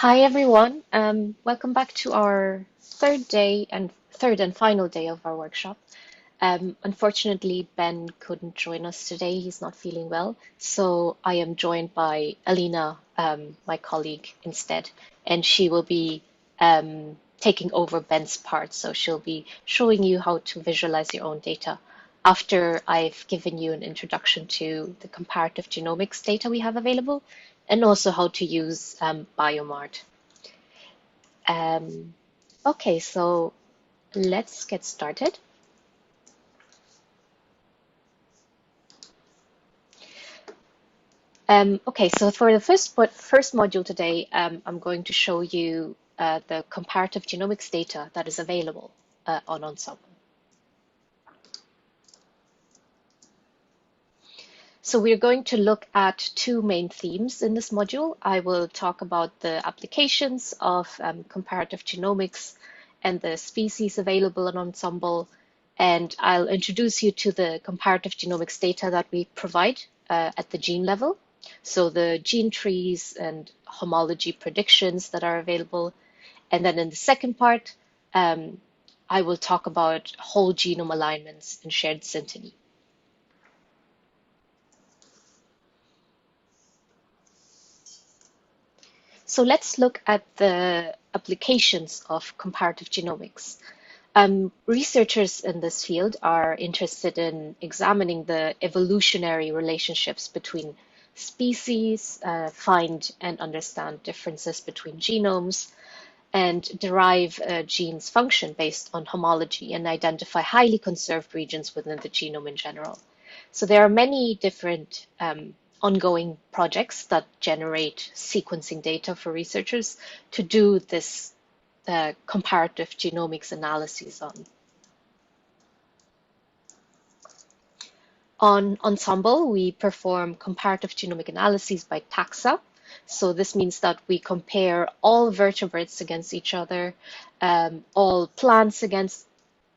Hi everyone. Welcome back to our third and final day of our workshop. Unfortunately, Ben couldn't join us today. He's not feeling well, so I am joined by Alina, my colleague, instead, and she will be taking over Ben's part. So she'll be showing you how to visualize your own data after I've given you an introduction to the comparative genomics data we have available, and also how to use BioMart. Um, okay, so let's get started. Okay, so for the first module today, I'm going to show you the comparative genomics data that is available on Ensembl. So we're going to look at two main themes in this module. I will talk about the applications of comparative genomics and the species available in Ensembl, and I'll introduce you to the comparative genomics data that we provide at the gene level. So the gene trees and homology predictions that are available. And then in the second part, I will talk about whole genome alignments and shared synteny. So let's look at the applications of comparative genomics. Researchers in this field are interested in examining the evolutionary relationships between species, find and understand differences between genomes, and derive a gene's function based on homology and identify highly conserved regions within the genome in general. So there are many different ongoing projects that generate sequencing data for researchers to do this comparative genomics analyses on. On Ensembl, we perform comparative genomic analyses by taxa. So this means that we compare all vertebrates against each other, all plants against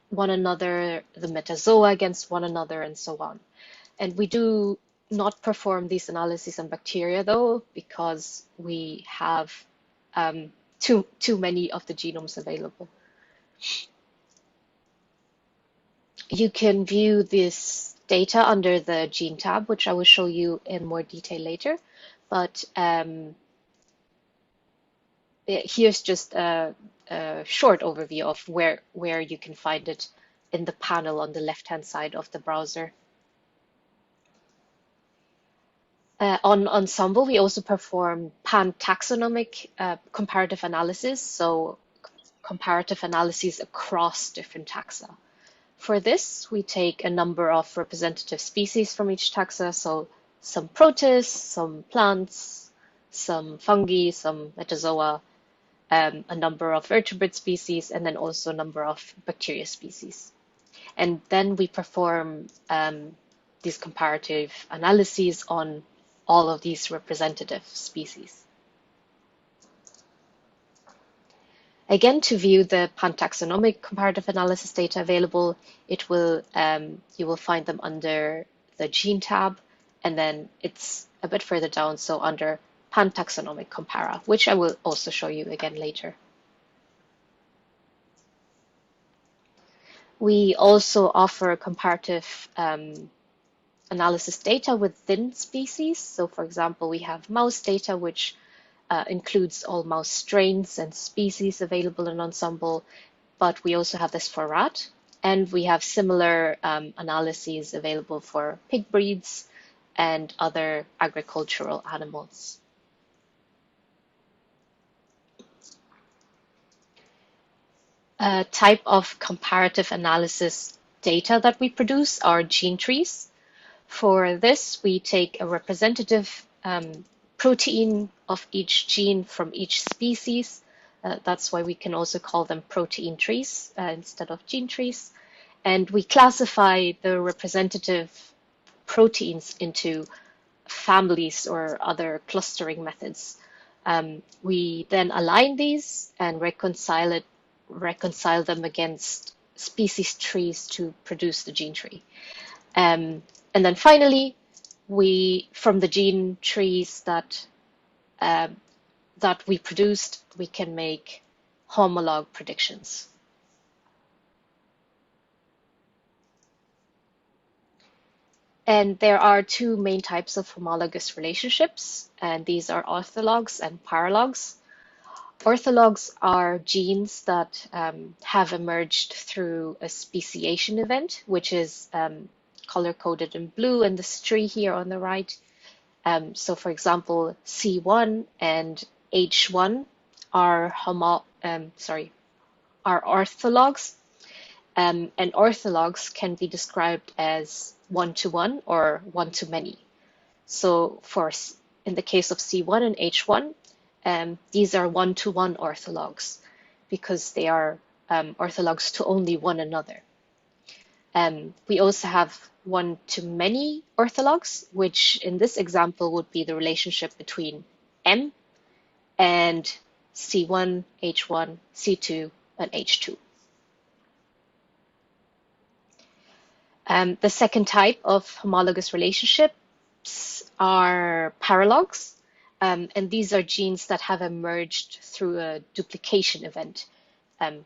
one another, the metazoa against one another, and so on. And we do not perform these analyses on bacteria, though, because we have too many of the genomes available. You can view this data under the Gene tab, which I will show you in more detail later. But here's just a short overview of where you can find it in the panel on the left-hand side of the browser. On Ensembl, we also perform pan-taxonomic comparative analysis, so comparative analyses across different taxa. For this, we take a number of representative species from each taxa, so some protists, some plants, some fungi, some metazoa, a number of vertebrate species, and then also a number of bacteria species. And then we perform these comparative analyses on all of these representative species. Again, to view the pan-taxonomic comparative analysis data available, it will you will find them under the Gene tab, and then it's a bit further down, so under pan-taxonomic compara, which I will also show you again later. We also offer comparative analysis data within species. So for example, we have mouse data, which includes all mouse strains and species available in Ensembl, but we also have this for rat. And we have similar analyses available for pig breeds and other agricultural animals. A type of comparative analysis data that we produce are gene trees. For this, we take a representative protein of each gene from each species. That's why we can also call them protein trees instead of gene trees. And we classify the representative proteins into families or other clustering methods. We then align these and reconcile them against species trees to produce the gene tree. And then finally, from the gene trees that that we produced, we can make homolog predictions. And there are two main types of homologous relationships, and these are orthologs and paralogs. Orthologs are genes that have emerged through a speciation event, which is color-coded in blue in this tree here on the right. So for example, C1 and H1 are orthologs, and orthologs can be described as one-to-one or one-to-many. So in the case of C1 and H1, these are one-to-one orthologs because they are orthologs to only one another. We also have one-to-many orthologs, which in this example would be the relationship between M and C1, H1, C2, and H2. The second type of homologous relationships are paralogs, and these are genes that have emerged through a duplication event,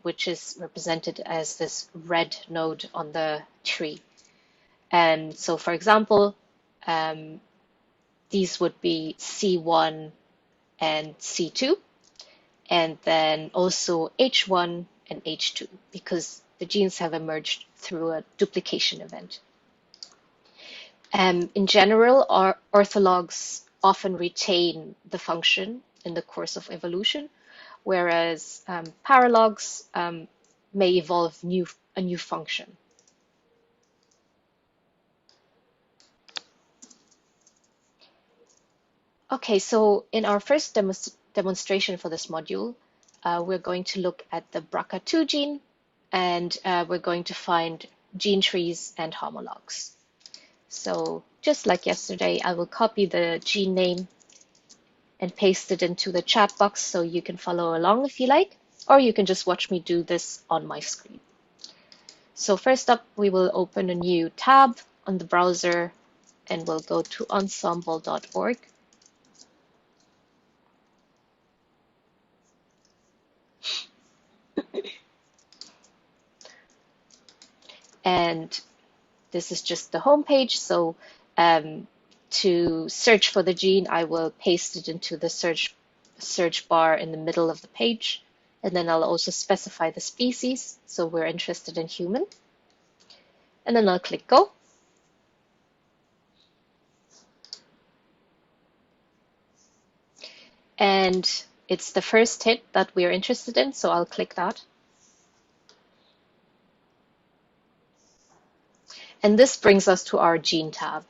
which is represented as this red node on the tree. And so, for example, these would be C1 and C2, and then also H1 and H2, because the genes have emerged through a duplication event. In general, orthologs often retain the function in the course of evolution, whereas paralogs may evolve a new function. Okay, so in our first demonstration for this module, we're going to look at the BRCA2 gene, and we're going to find gene trees and homologs. So just like yesterday, I will copy the gene name and paste it into the chat box so you can follow along if you like, or you can just watch me do this on my screen. So first up, we will open a new tab on the browser and we'll go to ensembl.org. And this is just the home page. So to search for the gene, I will paste it into the search bar in the middle of the page. And then I'll also specify the species. So we're interested in human. And then I'll click go. And it's the first hit that we're interested in. So I'll click that. And this brings us to our gene tab.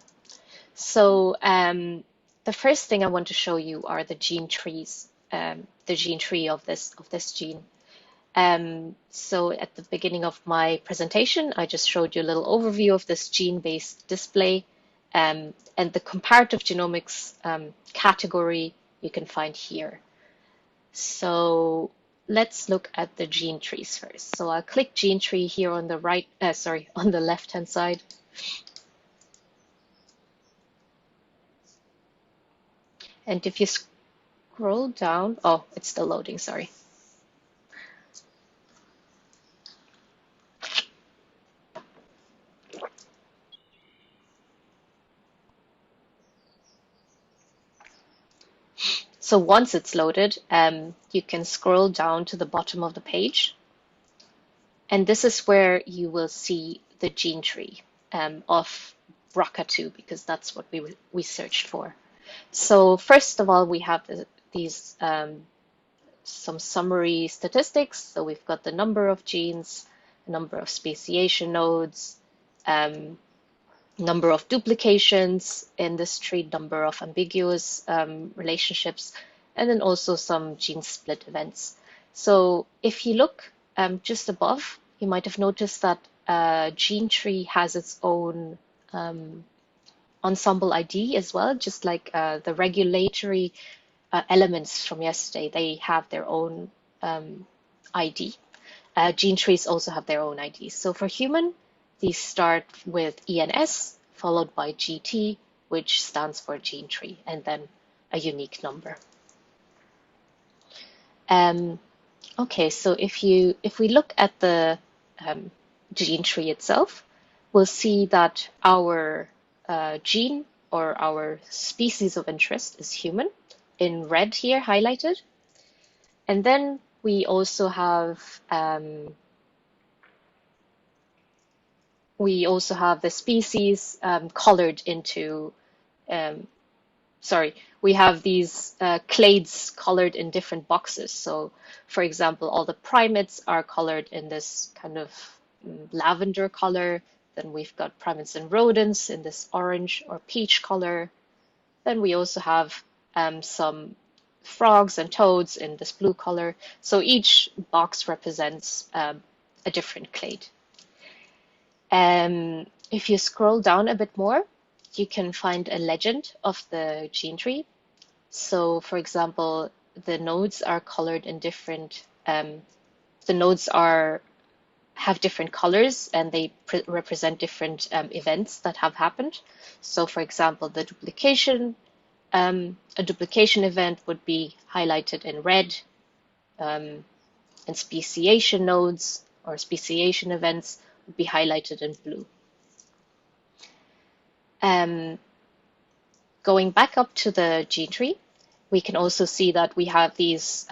So the first thing I want to show you are the gene trees, the gene tree of this gene. So at the beginning of my presentation, I just showed you a little overview of this gene-based display, and the comparative genomics category you can find here. So let's look at the gene trees first. So I'll click gene tree here on the on the left-hand side. And if you scroll down, oh, it's still loading, sorry. So once it's loaded, you can scroll down to the bottom of the page. And this is where you will see the gene tree of BRCA2, because that's what we searched for. So first of all, we have these some summary statistics. So we've got the number of genes, number of speciation nodes, number of duplications in this tree, number of ambiguous relationships, and then also some gene split events. So if you look just above, you might have noticed that gene tree has its own Ensembl ID as well, just like the regulatory elements from yesterday, they have their own ID. Gene trees also have their own IDs. So for human, these start with ENS, followed by GT, which stands for gene tree, and then a unique number. Um, okay, so if we look at the um, gene tree itself, we'll see that our gene or our species of interest is human, in red here highlighted. And then we also have the species colored into um, sorry, we have these clades colored in different boxes. So, for example, all the primates are colored in this kind of lavender color. Then we've got primates and rodents in this orange or peach color. Then we also have some frogs and toads in this blue color. So each box represents a different clade. If you scroll down a bit more, you can find a legend of the gene tree. So, for example, the nodes are colored in different. The nodes have different colors, and they represent different events that have happened. So, for example, a duplication event would be highlighted in red, and speciation nodes or speciation events would be highlighted in blue. Going back up to the gene tree, we can also see that we have these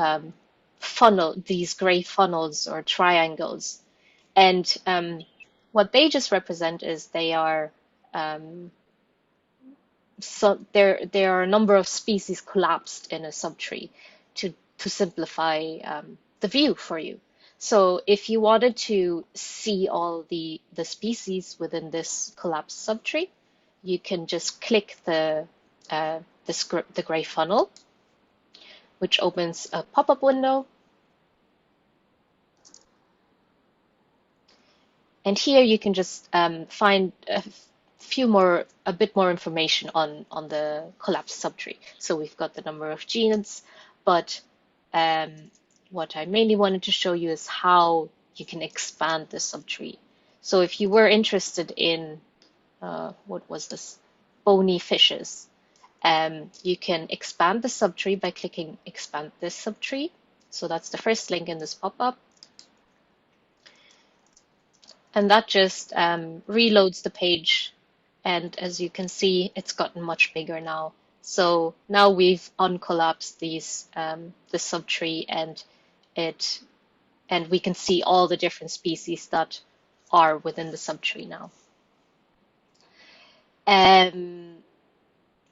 these gray funnels or triangles. And what they just represent is they are so there are a number of species collapsed in a subtree to simplify the view for you. So if you wanted to see all the species within this collapsed subtree, you can just click the gray funnel, which opens a pop-up window. And here you can just find a bit more information on the collapsed subtree. So we've got the number of genes, but what I mainly wanted to show you is how you can expand the subtree. So if you were interested in, what was this, bony fishes, you can expand the subtree by clicking expand this subtree. So that's the first link in this pop-up. And that just reloads the page. And as you can see, it's gotten much bigger now. So now we've uncollapsed the subtree, and we can see all the different species that are within the subtree now.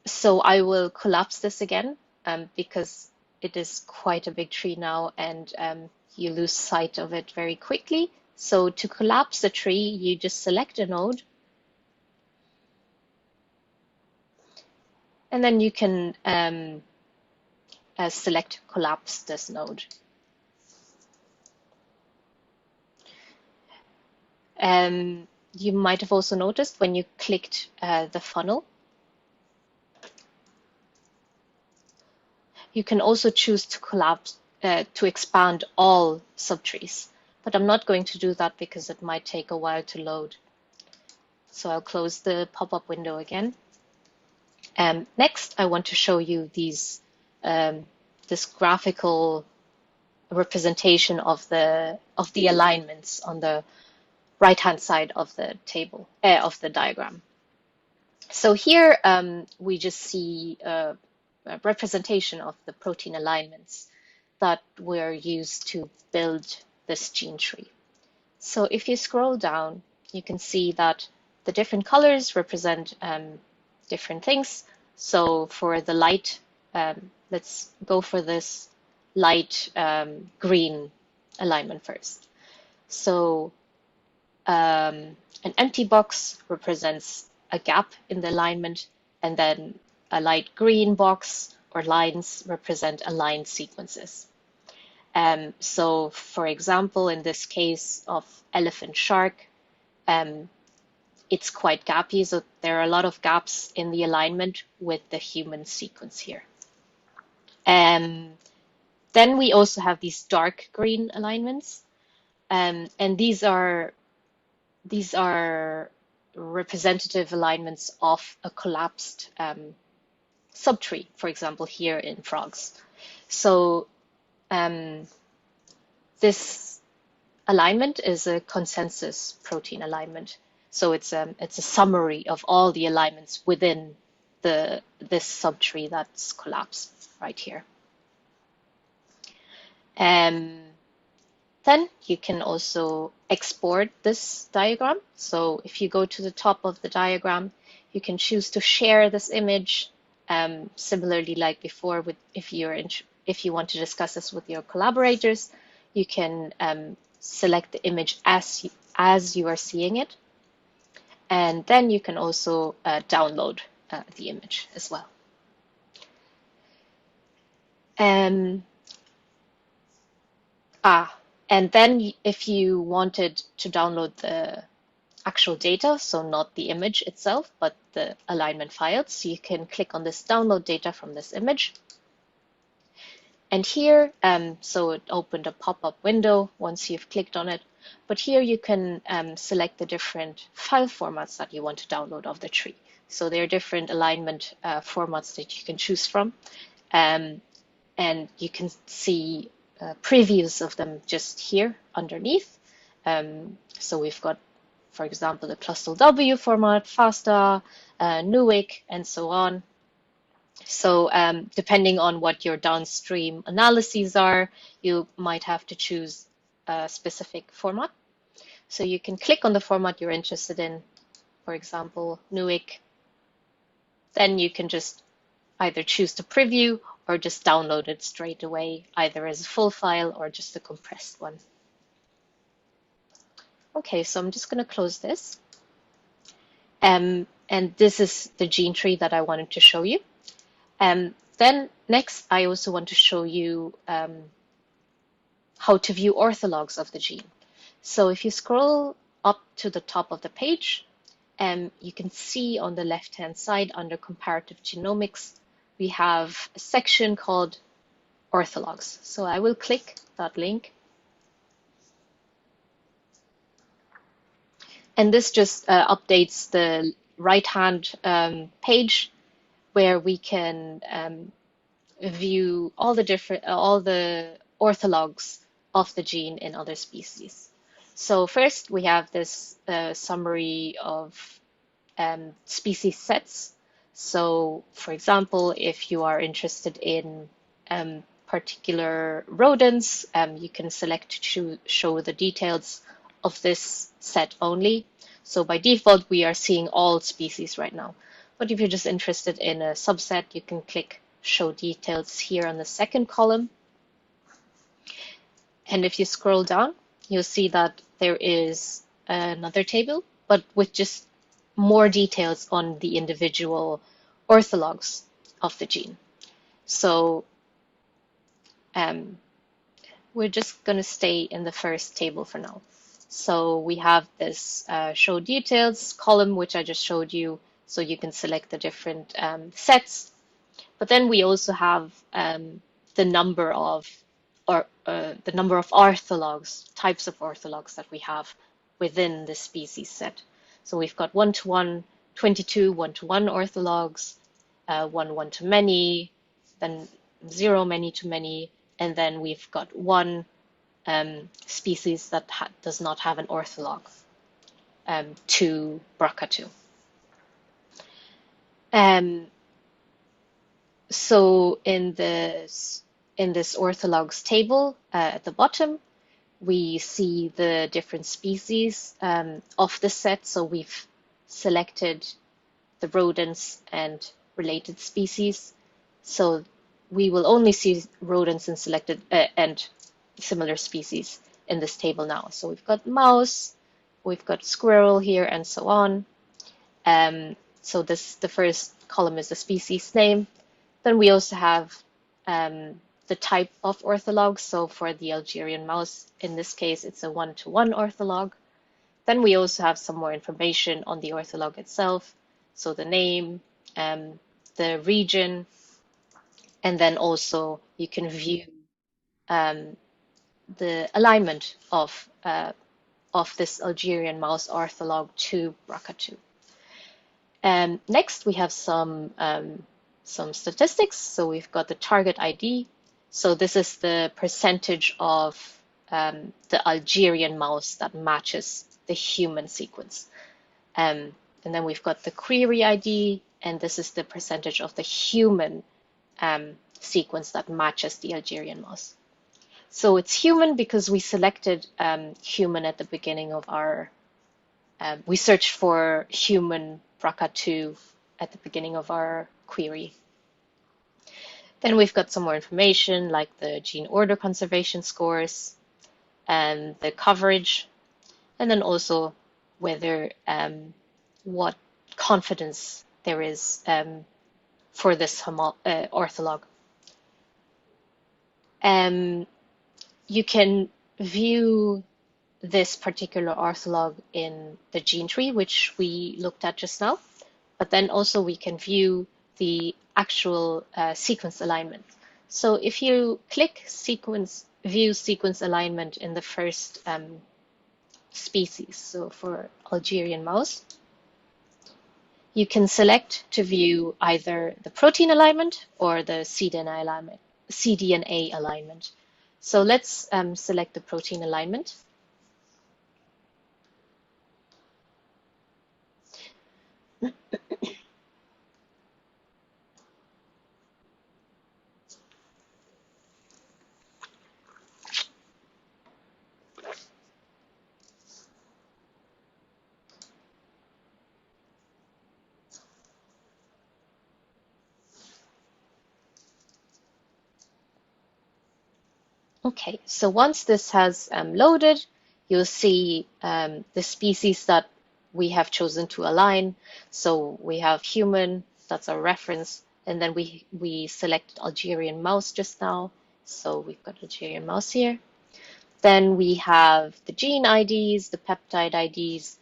So I will collapse this again because it is quite a big tree now, and you lose sight of it very quickly. So to collapse the tree, you just select a node, and then you can select collapse this node. You might have also noticed when you clicked the funnel, you can also choose to collapse, to expand all subtrees. But I'm not going to do that because it might take a while to load. So I'll close the pop-up window again. Next, I want to show you this graphical representation of the alignments on the right-hand side of the table, of the diagram. So here we just see a representation of the protein alignments that were used to build this gene tree. So if you scroll down, you can see that the different colors represent different things. So for the light, let's go for this light green alignment first. So an empty box represents a gap in the alignment, and then a light green box or lines represent aligned sequences. So for example, in this case of elephant shark, it's quite gappy, so there are a lot of gaps in the alignment with the human sequence here. Then we also have these dark green alignments, and these are representative alignments of a collapsed subtree, for example, here in frogs. So Um, this alignment is a consensus protein alignment. So it's a summary of all the alignments within this subtree that's collapsed right here. Then you can also export this diagram. So if you go to the top of the diagram, you can choose to share this image. Similarly, like before, if you want to discuss this with your collaborators, you can select the image as you are seeing it, and then you can also download the image as well. And then if you wanted to download the actual data, so not the image itself, but the alignment files, you can click on this download data from this image. And here, so it opened a pop-up window once you've clicked on it, but here you can select the different file formats that you want to download of the tree. So there are different alignment formats that you can choose from, and you can see previews of them just here underneath. So we've got, for example, the ClustalW format, FASTA, NUIC, and so on. So depending on what your downstream analyses are, you might have to choose a specific format. So you can click on the format you're interested in, for example, NUIC. Then you can just either choose to preview or just download it straight away, either as a full file or just a compressed one. Okay, so I'm just going to close this. And this is the gene tree that I wanted to show you. Then next, I also want to show you how to view orthologs of the gene. So if you scroll up to the top of the page, you can see on the left-hand side under Comparative Genomics, we have a section called orthologs. So I will click that link. And this just updates the right-hand page where we can view all the orthologs of the gene in other species. So first we have this summary of species sets. So for example, if you are interested in particular rodents, you can select to show the details of this set only. So by default, we are seeing all species right now. But if you're just interested in a subset, you can click Show Details here on the second column. And if you scroll down, you'll see that there is another table, but with just more details on the individual orthologs of the gene. So we're just going to stay in the first table for now. So we have this Show Details column, which I just showed you, so you can select the different sets. But then we also have the number of orthologs, types of orthologs that we have within the species set. So we've got 1-to-1, 22 1-to-1 orthologs, 1 1-to-many, then 0 many-to-many, and then we've got one species that does not have an ortholog, 2 BRCA2. So in this orthologs table at the bottom, we see the different species of the set. So we've selected the rodents and related species. So we will only see rodents and selected and similar species in this table now. So we've got mouse, we've got squirrel here, and so on. So the first column is the species name. Then we also have the type of ortholog. So for the Algerian mouse, in this case, it's a 1-to-1 ortholog. Then we also have some more information on the ortholog itself. So the name, the region, and then also you can view the alignment of this Algerian mouse ortholog to BRCA2. Next, we have some statistics. So we've got the target ID. So this is the percentage of the Algerian mouse that matches the human sequence. And then we've got the query ID, and this is the percentage of the human sequence that matches the Algerian mouse. So it's human because we selected human at the beginning of our, we searched for human BRCA2 at the beginning of our query. Then we've got some more information like the gene order conservation scores and the coverage, and then also whether what confidence there is for this ortholog. You can view this particular ortholog in the gene tree, which we looked at just now, but then also we can view the actual sequence alignment. So if you click view sequence alignment in the first species, so for Algerian mouse, you can select to view either the protein alignment or the cDNA alignment. So let's select the protein alignment. Okay, so once this has loaded, you'll see the species that we have chosen to align. So we have human, that's our reference, and then we selected Algerian mouse just now. So we've got Algerian mouse here. Then we have the gene IDs, the peptide IDs,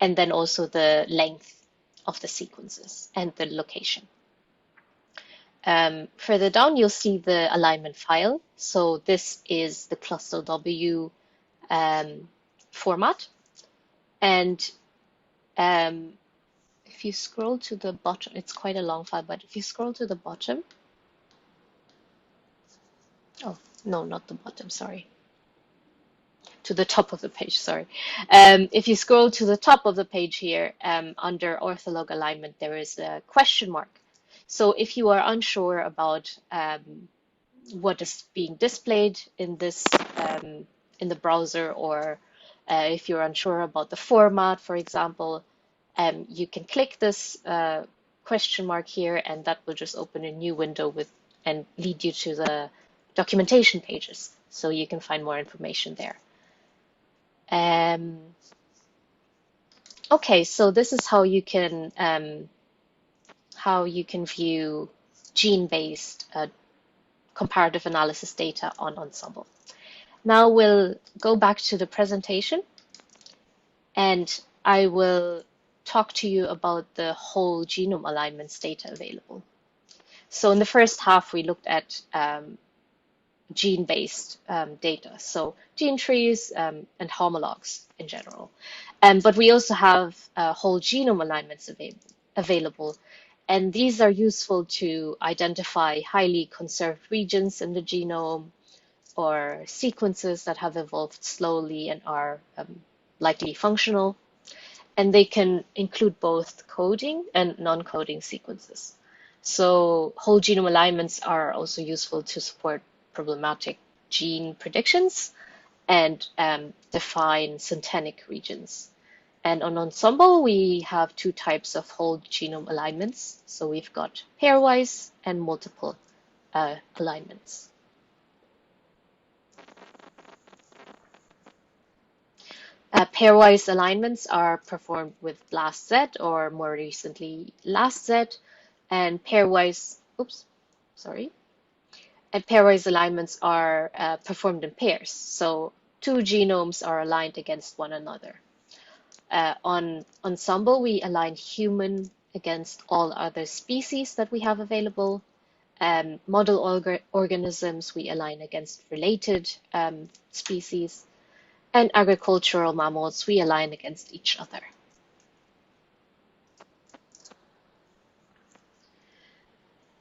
and then also the length of the sequences and the location. Further down, you'll see the alignment file. So this is the ClustalW format. And if you scroll to the bottom, it's quite a long file, but if you scroll to the bottom, oh, no, not the bottom, sorry. To the top of the page, sorry. If you scroll to the top of the page here, under ortholog alignment, there is a question mark. So if you are unsure about what is being displayed in this in the browser, or if you're unsure about the format, for example, you can click this question mark here, and that will just open a new window and lead you to the documentation pages, so you can find more information there. Okay, so this is how you can view gene-based comparative analysis data on Ensembl. Now we'll go back to the presentation, and I will talk to you about the whole genome alignments data available. So in the first half, we looked at gene-based data, so gene trees and homologs in general. But we also have whole genome alignments available, and these are useful to identify highly conserved regions in the genome or sequences that have evolved slowly and are likely functional. And they can include both coding and non-coding sequences. So whole genome alignments are also useful to support problematic gene predictions and define syntenic regions. And on Ensembl, we have two types of whole genome alignments. So we've got pairwise and multiple alignments. Pairwise alignments are performed with BLAST-Z, or more recently LAST-Z, and pairwise alignments are performed in pairs. So two genomes are aligned against one another. On Ensembl, we align human against all other species that we have available. Model organisms, we align against related species. And agricultural mammals, we align against each other.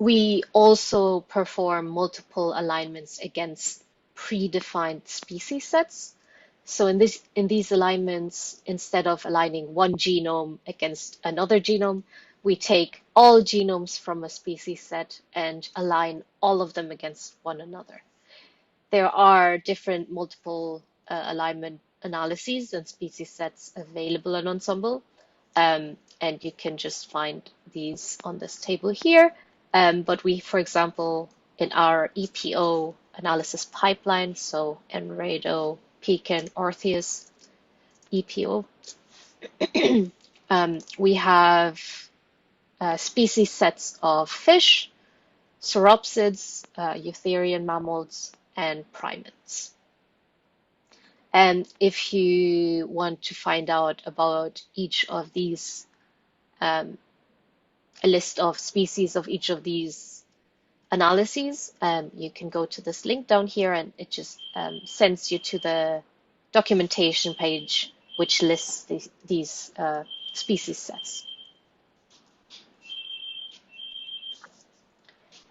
We also perform multiple alignments against predefined species sets. So in these alignments, instead of aligning one genome against another genome, we take all genomes from a species set and align all of them against one another. There are different multiple alignment analyses and species sets available on Ensembl, and you can just find these on this table here. But we, for example, in our EPO analysis pipeline, so Enredo, Pecan, Orpheus, EPO, we have species sets of fish, sauropsids, eutherian mammals, and primates. And if you want to find out about each of these, a list of species of each of these analyses, you can go to this link down here, and it just sends you to the documentation page, which lists these species sets.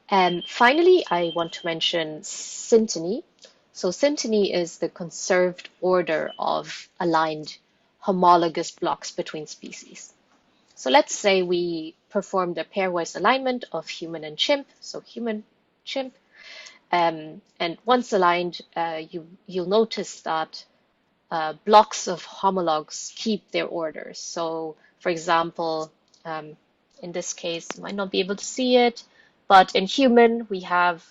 And finally, I want to mention synteny. So synteny is the conserved order of aligned homologous blocks between species. So let's say we performed a pairwise alignment of human and chimp, so human, chimp, and once aligned, you'll notice that blocks of homologs keep their orders. So for example, in this case, you might not be able to see it, but in human, we have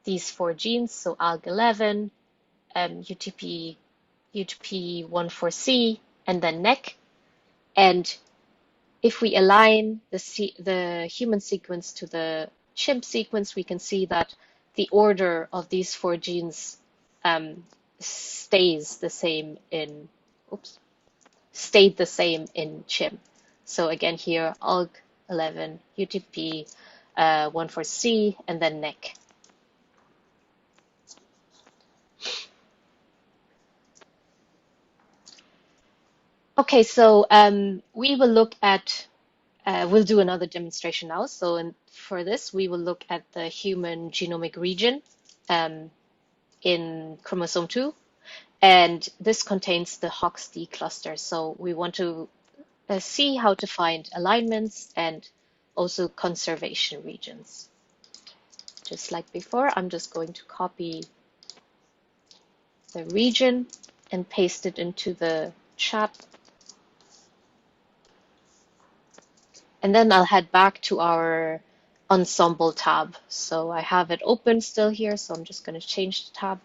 these 4 genes, so ALG11, UTP14C, and then NEC. And if we align the human sequence to the chimp sequence, we can see that the order of these 4 genes stayed the same in chimp. So again here, ALG11, UTP14C, and then NEC. Okay, so we will look at, we'll do another demonstration now. So for this, we will look at the human genomic region in chromosome 2. And this contains the HOXD cluster. So we want to see how to find alignments and also conservation regions. Just like before, I'm just going to copy the region and paste it into the chat. And then I'll head back to our Ensembl tab. So I have it open still here, so I'm just going to change the tab.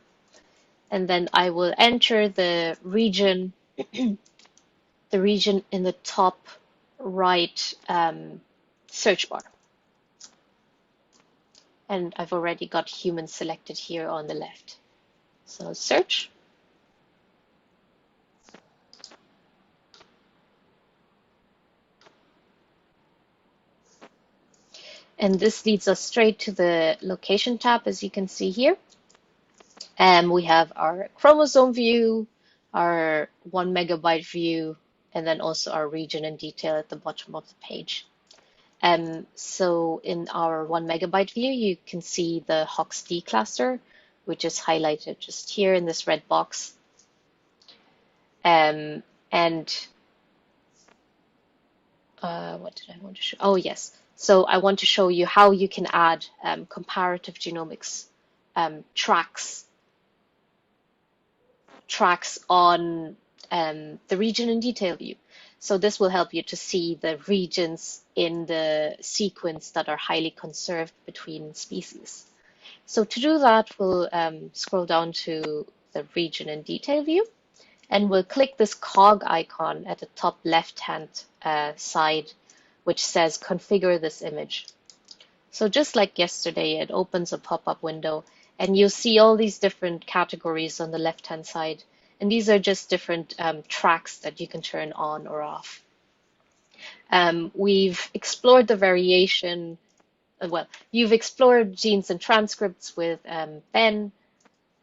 And then I will enter the region, the region in the top right search bar. And I've already got human selected here on the left. So search. And this leads us straight to the location tab, as you can see here. And we have our chromosome view, our 1 megabyte view, and then also our region and detail at the bottom of the page. So in our 1 megabyte view, you can see the HOXD cluster, which is highlighted just here in this red box. And what did I want to show? Oh, yes. So I want to show you how you can add comparative genomics tracks on the region in detail view. So this will help you to see the regions in the sequence that are highly conserved between species. So to do that, we'll scroll down to the region in detail view, and we'll click this cog icon at the top left-hand side, which says configure this image. So just like yesterday, it opens a pop-up window, and you'll see all these different categories on the left-hand side. And these are just different tracks that you can turn on or off. We've explored the variation. Well, you've explored genes and transcripts with Ben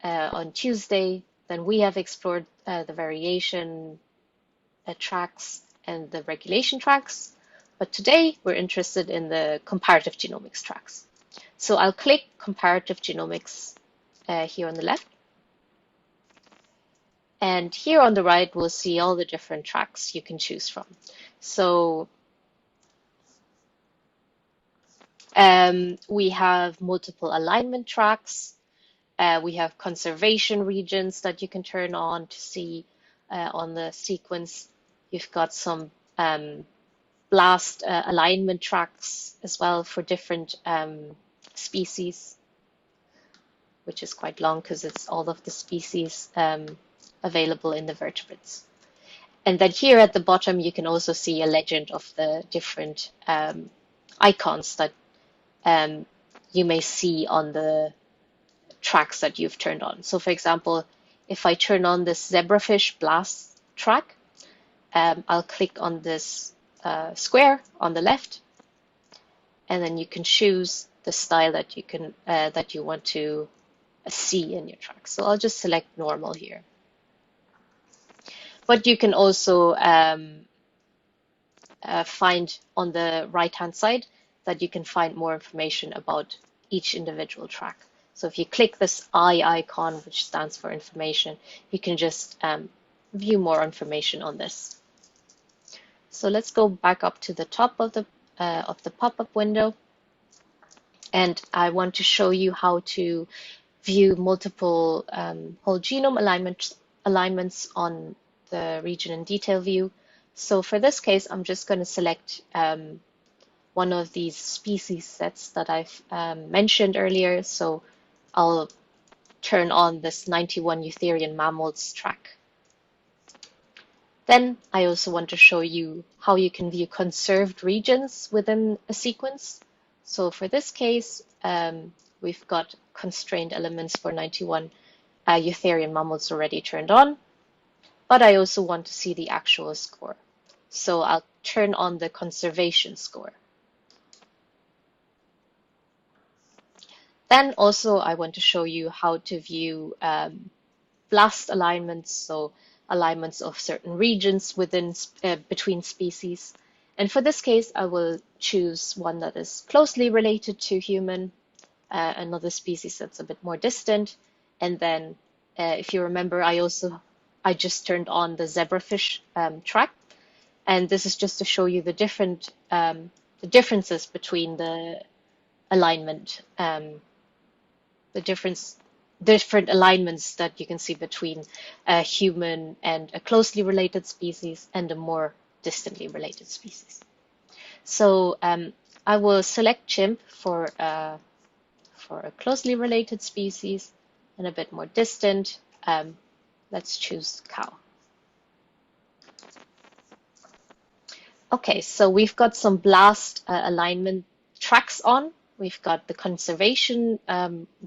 on Tuesday. Then we have explored the variation tracks and the regulation tracks But today we're interested in the comparative genomics tracks. So I'll click comparative genomics here on the left. And here on the right, we'll see all the different tracks you can choose from. So we have multiple alignment tracks. We have conservation regions that you can turn on to see on the sequence. You've got some blast alignment tracks as well for different species, which is quite long because it's all of the species available in the vertebrates. And then here at the bottom, you can also see a legend of the different icons that you may see on the tracks that you've turned on. So for example, if I turn on this zebrafish blast track, I'll click on this square on the left, and then you can choose the style that you can that you want to see in your track. So I'll just select normal here. But you can also find on the right-hand side that you can find more information about each individual track. So if you click this eye icon, which stands for information, you can just view more information on this. So let's go back up to the top of the pop-up window, and I want to show you how to view multiple whole genome alignments on the region in detail view. So for this case, I'm just going to select one of these species sets that I've mentioned earlier. So I'll turn on this 91 Eutherian mammals track. Then I also want to show you how you can view conserved regions within a sequence. So for this case, we've got constrained elements for 91 Eutherian mammals already turned on, but I also want to see the actual score. So I'll turn on the conservation score. Then also I want to show you how to view blast alignments, so alignments of certain regions within between species. And for this case, I will choose one that is closely related to human, another species that's a bit more distant. And then if you remember, I just turned on the zebrafish track. And this is just to show you the differences between the alignment, the different alignments that you can see between a human and a closely related species and a more distantly related species. So I will select chimp for a closely related species and a bit more distant. Let's choose cow. Okay, so we've got some blast alignment tracks on. We've got the conservation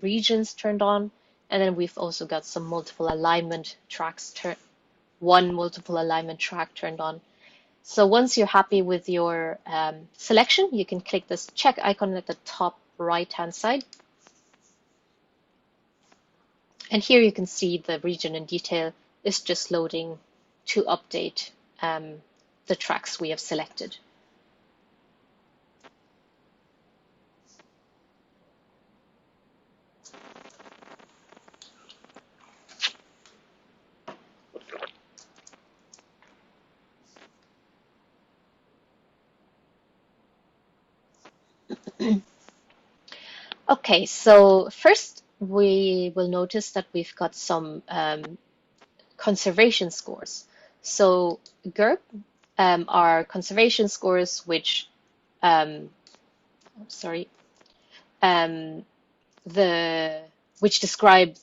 regions turned on, and then we've also got some multiple alignment tracks, one multiple alignment track turned on. So once you're happy with your selection, you can click this check icon at the top right-hand side. And here you can see the region in detail is just loading to update the tracks we have selected. Okay, so first we will notice that we've got some conservation scores. So GERP are conservation scores which, which describe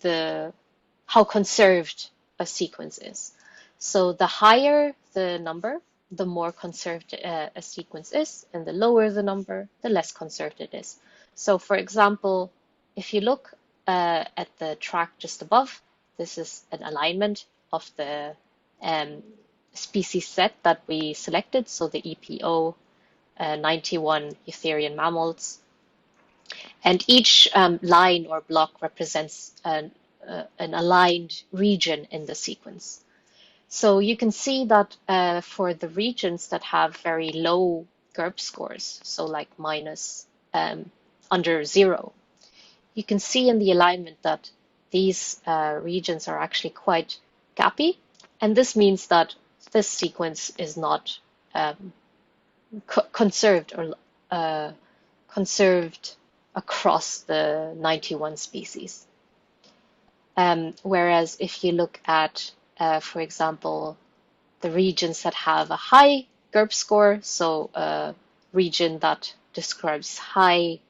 how conserved a sequence is. So the higher the number, the more conserved a sequence is, and the lower the number, the less conserved it is. So for example, if you look at the track just above, this is an alignment of the species set that we selected, so the EPO 91 Eutherian mammals. And each line or block represents an aligned region in the sequence. So you can see that for the regions that have very low GURP scores, so like minus under 0, you can see in the alignment that these regions are actually quite gappy, and this means that this sequence is not conserved or conserved across the 91 species. Whereas if you look at, for example, the regions that have a high GURP score, so a region that describes highly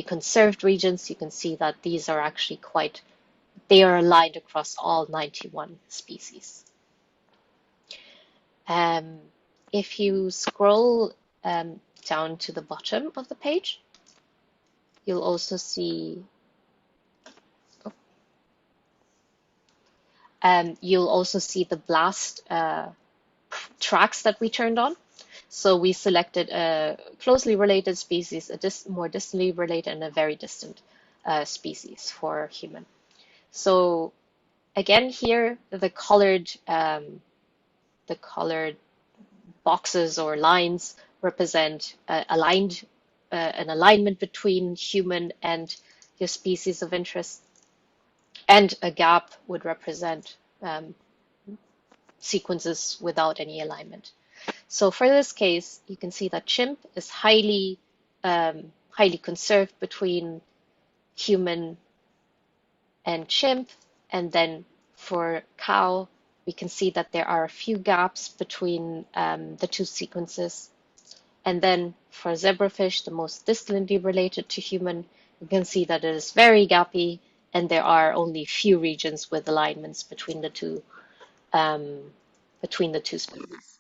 conserved regions, you can see that these are actually they are aligned across all 91 species. If you scroll down to the bottom of the page, you'll also see the BLAST tracks that we turned on. So we selected a closely related species, a more distantly related, and a very distant species for human. So again, here the colored boxes or lines represent an alignment between human and your species of interest, and a gap would represent sequences without any alignment. So for this case, you can see that chimp is highly conserved between human and chimp, and then for cow, we can see that there are a few gaps between the two sequences. And then for zebrafish, the most distantly related to human, you can see that it is very gappy, and there are only few regions with alignments between the two species.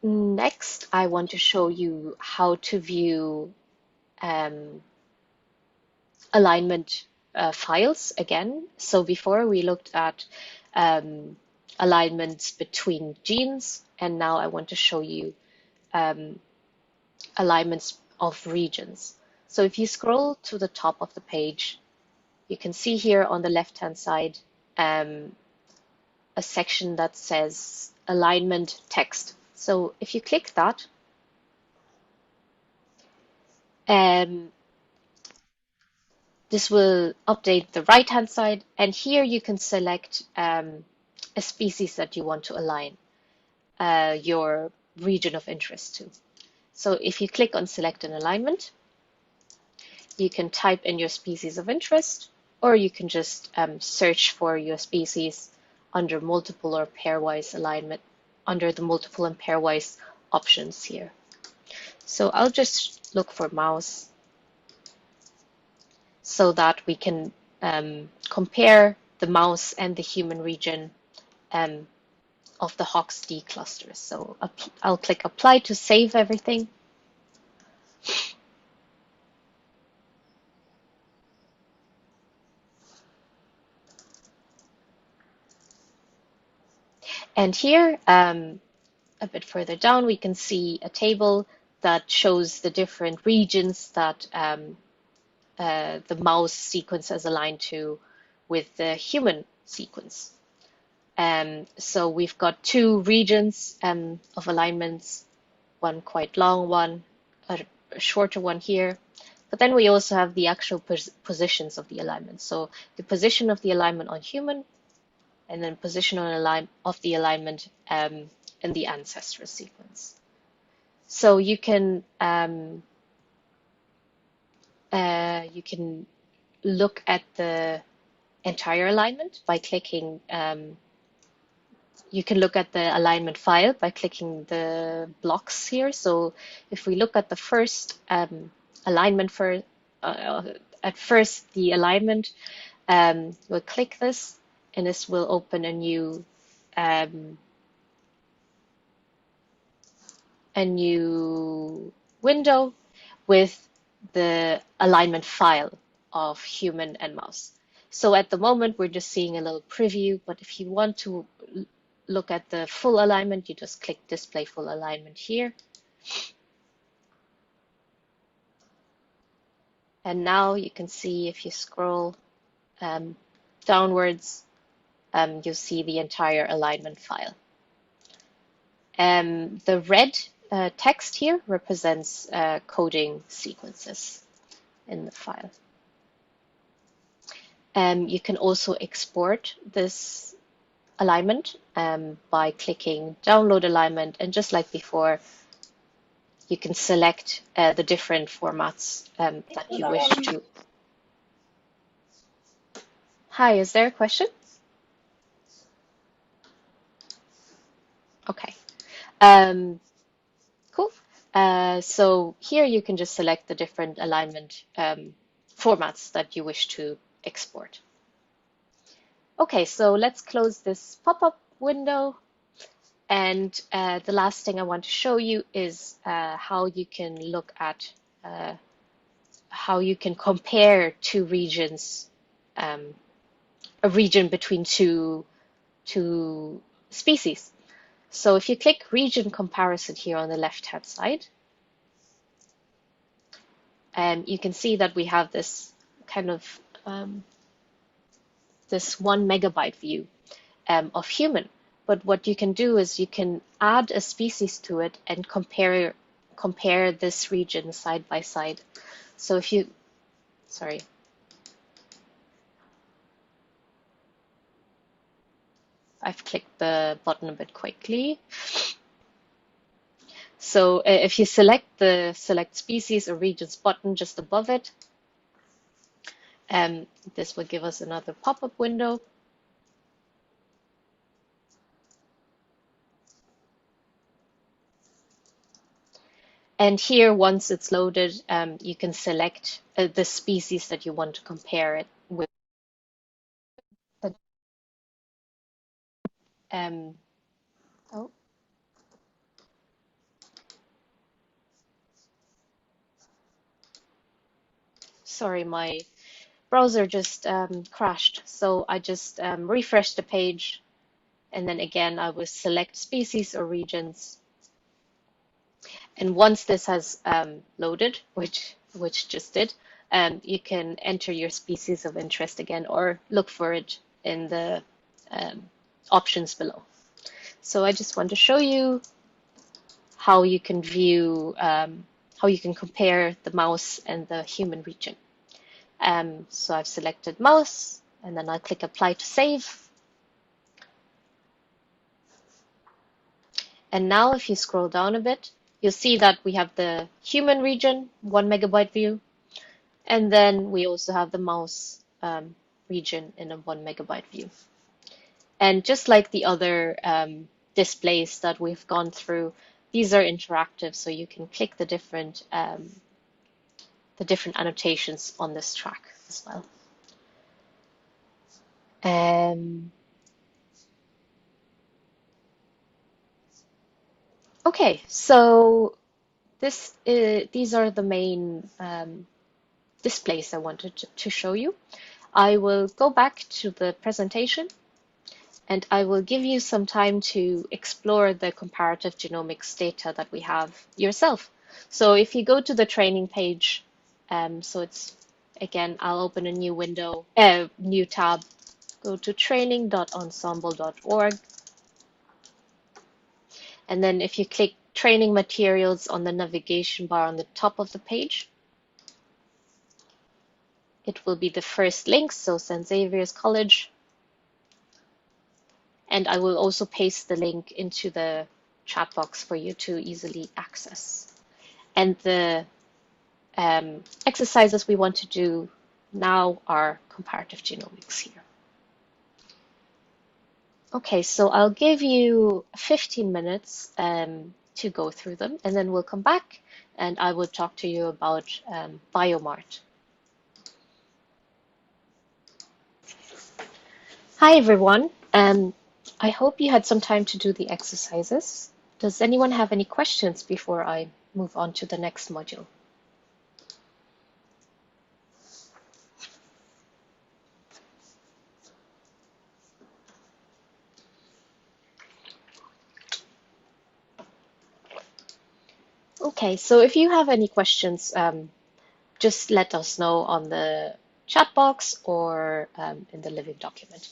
Next, I want to show you how to view alignment files again. So before we looked at alignments between genes, and now I want to show you alignments of regions. So if you scroll to the top of the page, you can see here on the left-hand side a section that says alignment text. So if you click that, this will update the right-hand side, and here you can select a species that you want to align your region of interest to. So if you click on select an alignment, you can type in your species of interest, or you can just search for your species under multiple or pairwise alignment, under the multiple and pairwise options here. So I'll just look for mouse so that we can compare the mouse and the human region of the HOX-D clusters. So I'll click apply to save everything. And here, a bit further down, we can see a table that shows the different regions that the mouse sequence is aligned to with the human sequence. So we've got two regions of alignments, one quite long one, a shorter one here. But then we also have the actual positions of the alignment. So the position of the alignment on human, and then position of the alignment in the ancestral sequence. So you can look at the entire alignment by clicking. You can look at the alignment file by clicking the blocks here. So if we look at the first alignment at first the alignment, we'll click this, and this will open a new window with the alignment file of human and mouse. So at the moment, we're just seeing a little preview, but if you want to look at the full alignment, you just click display full alignment here. And now you can see if you scroll downwards, you'll see the entire alignment file. The red text here represents coding sequences in the file. You can also export this alignment by clicking Download Alignment, and just like before, you can select the different formats that you wish to. Hi, is there a question? Okay. Cool. So here you can just select the different alignment formats that you wish to export. Okay, so let's close this pop-up window. And the last thing I want to show you is how you can look at how you can compare two regions, a region between two species. So if you click region comparison here on the left-hand side, you can see that we have this kind of this 1 megabyte view of human. But what you can do is you can add a species to it and compare this region side by side. So if you, sorry. I've clicked the button a bit quickly. So if you select the Select Species or Regions button just above it, this will give us another pop-up window. And here, once it's loaded, you can select the species that you want to compare it with. Oh, sorry, my browser just crashed. So I just refreshed the page, and then again, I will select species or regions. And once this has loaded, which just did, you can enter your species of interest again or look for it in the options below. So I just want to show you how you can view, how you can compare the mouse and the human region. So I've selected mouse, and then I click Apply to Save. And now if you scroll down a bit, you'll see that we have the human region, 1 megabyte view, and then we also have the mouse region in a 1 megabyte view. And just like the other displays that we've gone through, these are interactive, so you can click the different annotations on this track as well. Okay, so these are the main displays I wanted to show you. I will go back to the presentation, and I will give you some time to explore the comparative genomics data that we have yourself. So if you go to the training page, so it's, again, I'll open a new window, new tab, go to training.ensemble.org. And then if you click training materials on the navigation bar on the top of the page, it will be the first link, so St. Xavier's College. And I will also paste the link into the chat box for you to easily access. And the exercises we want to do now are comparative genomics here. Okay, so I'll give you 15 minutes to go through them, and then we'll come back and I will talk to you about BioMart. Hi, everyone. I hope you had some time to do the exercises. Does anyone have any questions before I move on to the next module? Okay, so if you have any questions, just let us know on the chat box or in the living document.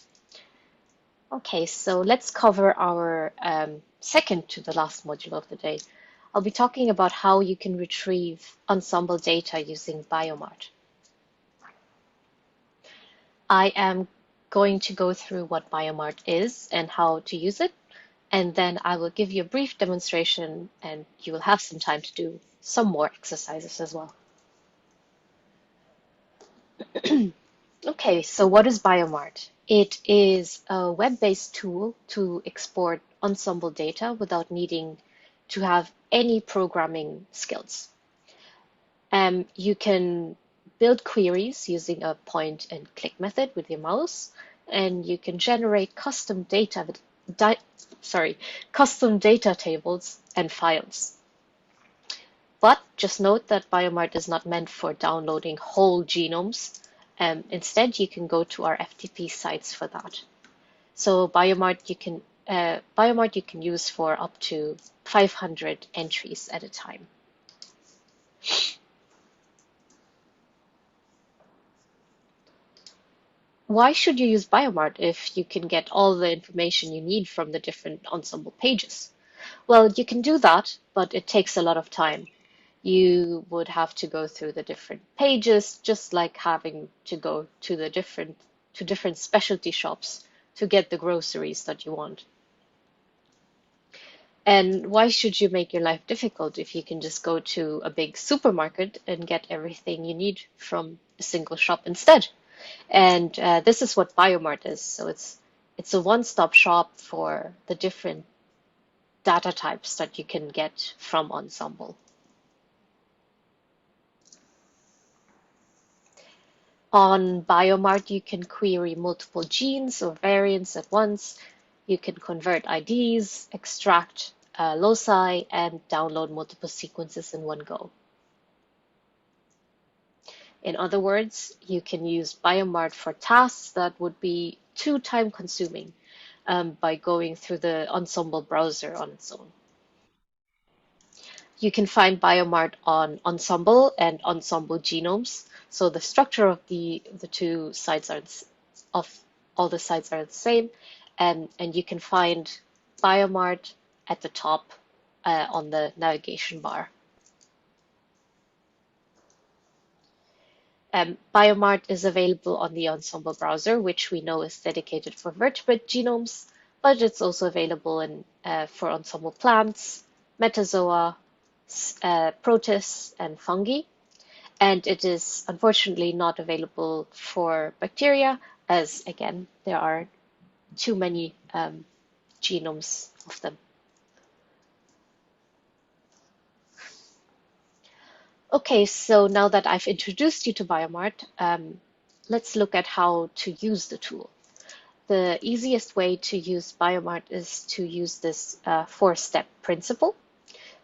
Okay, so let's cover our second to the last module of the day. I'll be talking about how you can retrieve Ensembl data using BioMart. I am going to go through what BioMart is and how to use it, and then I will give you a brief demonstration and you will have some time to do some more exercises as well. Okay, so what is BioMart? It is a web-based tool to export Ensembl data without needing to have any programming skills. You can build queries using a point and click method with your mouse, and you can generate custom custom data tables and files. But just note that BioMart is not meant for downloading whole genomes. Instead, you can go to our FTP sites for that. So BioMart you can use for up to 500 entries at a time. Why should you use BioMart if you can get all the information you need from the different Ensembl pages? Well, you can do that, but it takes a lot of time. You would have to go through the different pages, just like having to go to the different specialty shops to get the groceries that you want. And why should you make your life difficult if you can just go to a big supermarket and get everything you need from a single shop instead? And this is what BioMart is. So it's a one-stop shop for the different data types that you can get from Ensembl. On BioMart, you can query multiple genes or variants at once. You can convert IDs, extract loci, and download multiple sequences in one go. In other words, you can use BioMart for tasks that would be too time-consuming by going through the Ensembl browser on its own. You can find BioMart on Ensembl and Ensembl genomes. So the structure of the two sites of all the sites are the same, and you can find BioMart at the top on the navigation bar. BioMart is available on the Ensembl browser, which we know is dedicated for vertebrate genomes, but it's also available for Ensembl plants, metazoa, protists, and fungi. And it is unfortunately not available for bacteria, as again, there are too many genomes of them. Okay, so now that I've introduced you to BioMart, let's look at how to use the tool. The easiest way to use BioMart is to use this four-step principle.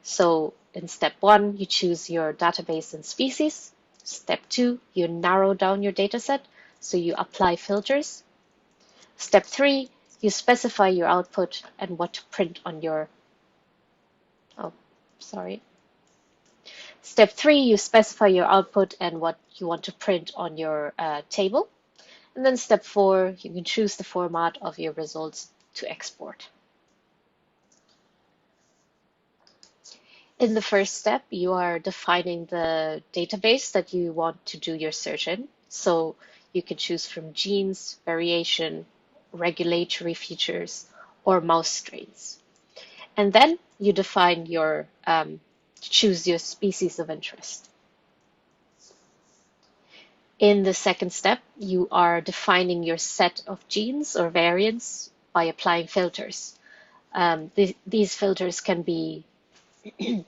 So in step 1, you choose your database and species. Step 2, you narrow down your dataset, so you apply filters. Step 3, you specify your output and what to print on your, Step 3, you specify your output and what you want to print on your table. And then step 4, you can choose the format of your results to export. In the first step, you are defining the database that you want to do your search in. So you can choose from genes, variation, regulatory features, or mouse strains. And then you define your choose your species of interest. In the second step, you are defining your set of genes or variants by applying filters. These filters can be a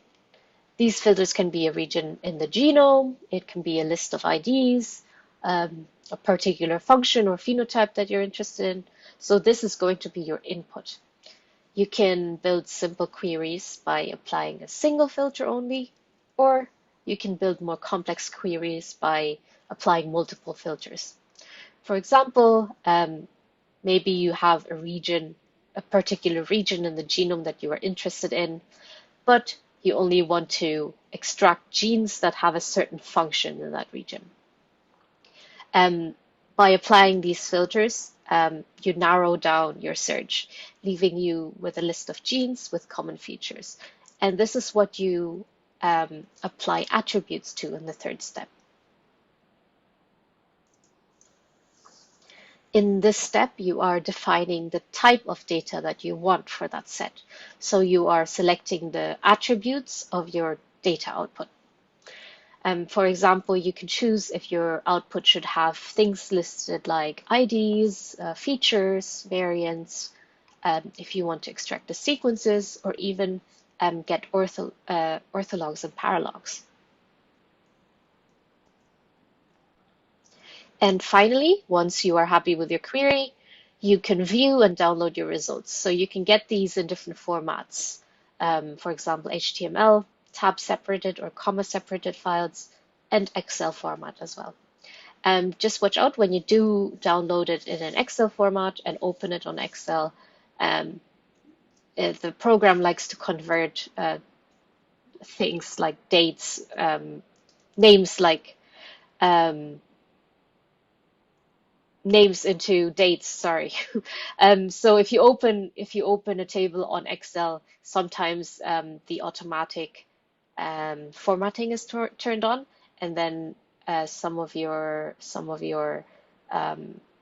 region in the genome, it can be a list of IDs, a particular function or phenotype that you're interested in. So this is going to be your input. You can build simple queries by applying a single filter only, or you can build more complex queries by applying multiple filters. For example, maybe you have a particular region in the genome that you are interested in, but You only want to extract genes that have a certain function in that region. Um, by applying these filters, you narrow down your search, leaving you with a list of genes with common features. And this is what you apply attributes to in the third step. In this step, you are defining the type of data that you want for that set. So you are selecting the attributes of your data output. For example, you can choose if your output should have things listed like IDs, features, variants, if you want to extract the sequences, or even get orthologs and paralogs. And finally, once you are happy with your query, you can view and download your results. So you can get these in different formats. For example, HTML, tab separated or comma separated files, and Excel format as well. Just watch out when you do download it in an Excel format and open it on Excel. The program likes to convert things like dates, names like names into dates, sorry. So if you open a table on Excel, sometimes the automatic formatting is turned on, and then some of your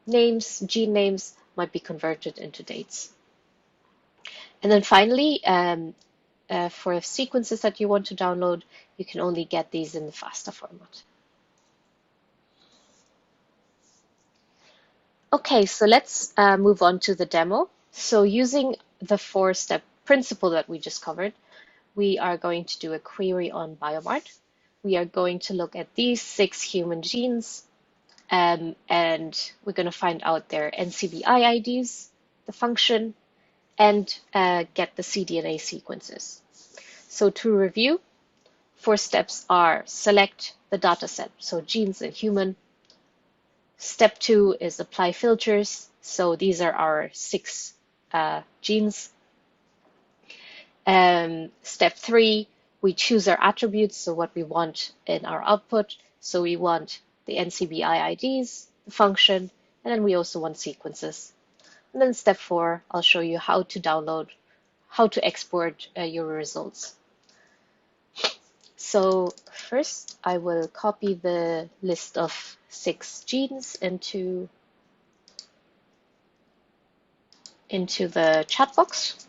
names, gene names, might be converted into dates. And then finally, for sequences that you want to download, you can only get these in the FASTA format. Okay, so let's move on to the demo. So using the four-step principle that we just covered, we are going to do a query on BioMart. We are going to look at these 6 human genes, and we're going to find out their NCBI IDs, the function, and get the cDNA sequences. So to review, 4 steps are select the dataset, so genes in human. Step 2 is apply filters. So these are our 6 genes. Step 3, we choose our attributes, so what we want in our output. So we want the NCBI IDs, the function, and then we also want sequences. And then step 4, I'll show you how to download, how to export your results. So first, I will copy the list of 6 genes into the chat box.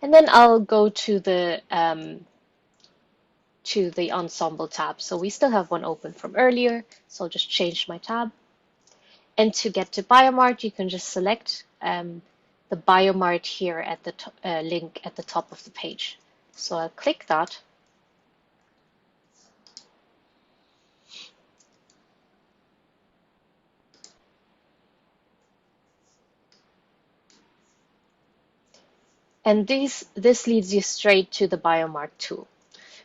And then I'll go to the Ensembl tab. So we still have one open from earlier, so I'll just change my tab. And to get to BioMart, you can just select the BioMart here at the link at the top of the page. So I'll click that. And this leads you straight to the BioMart tool.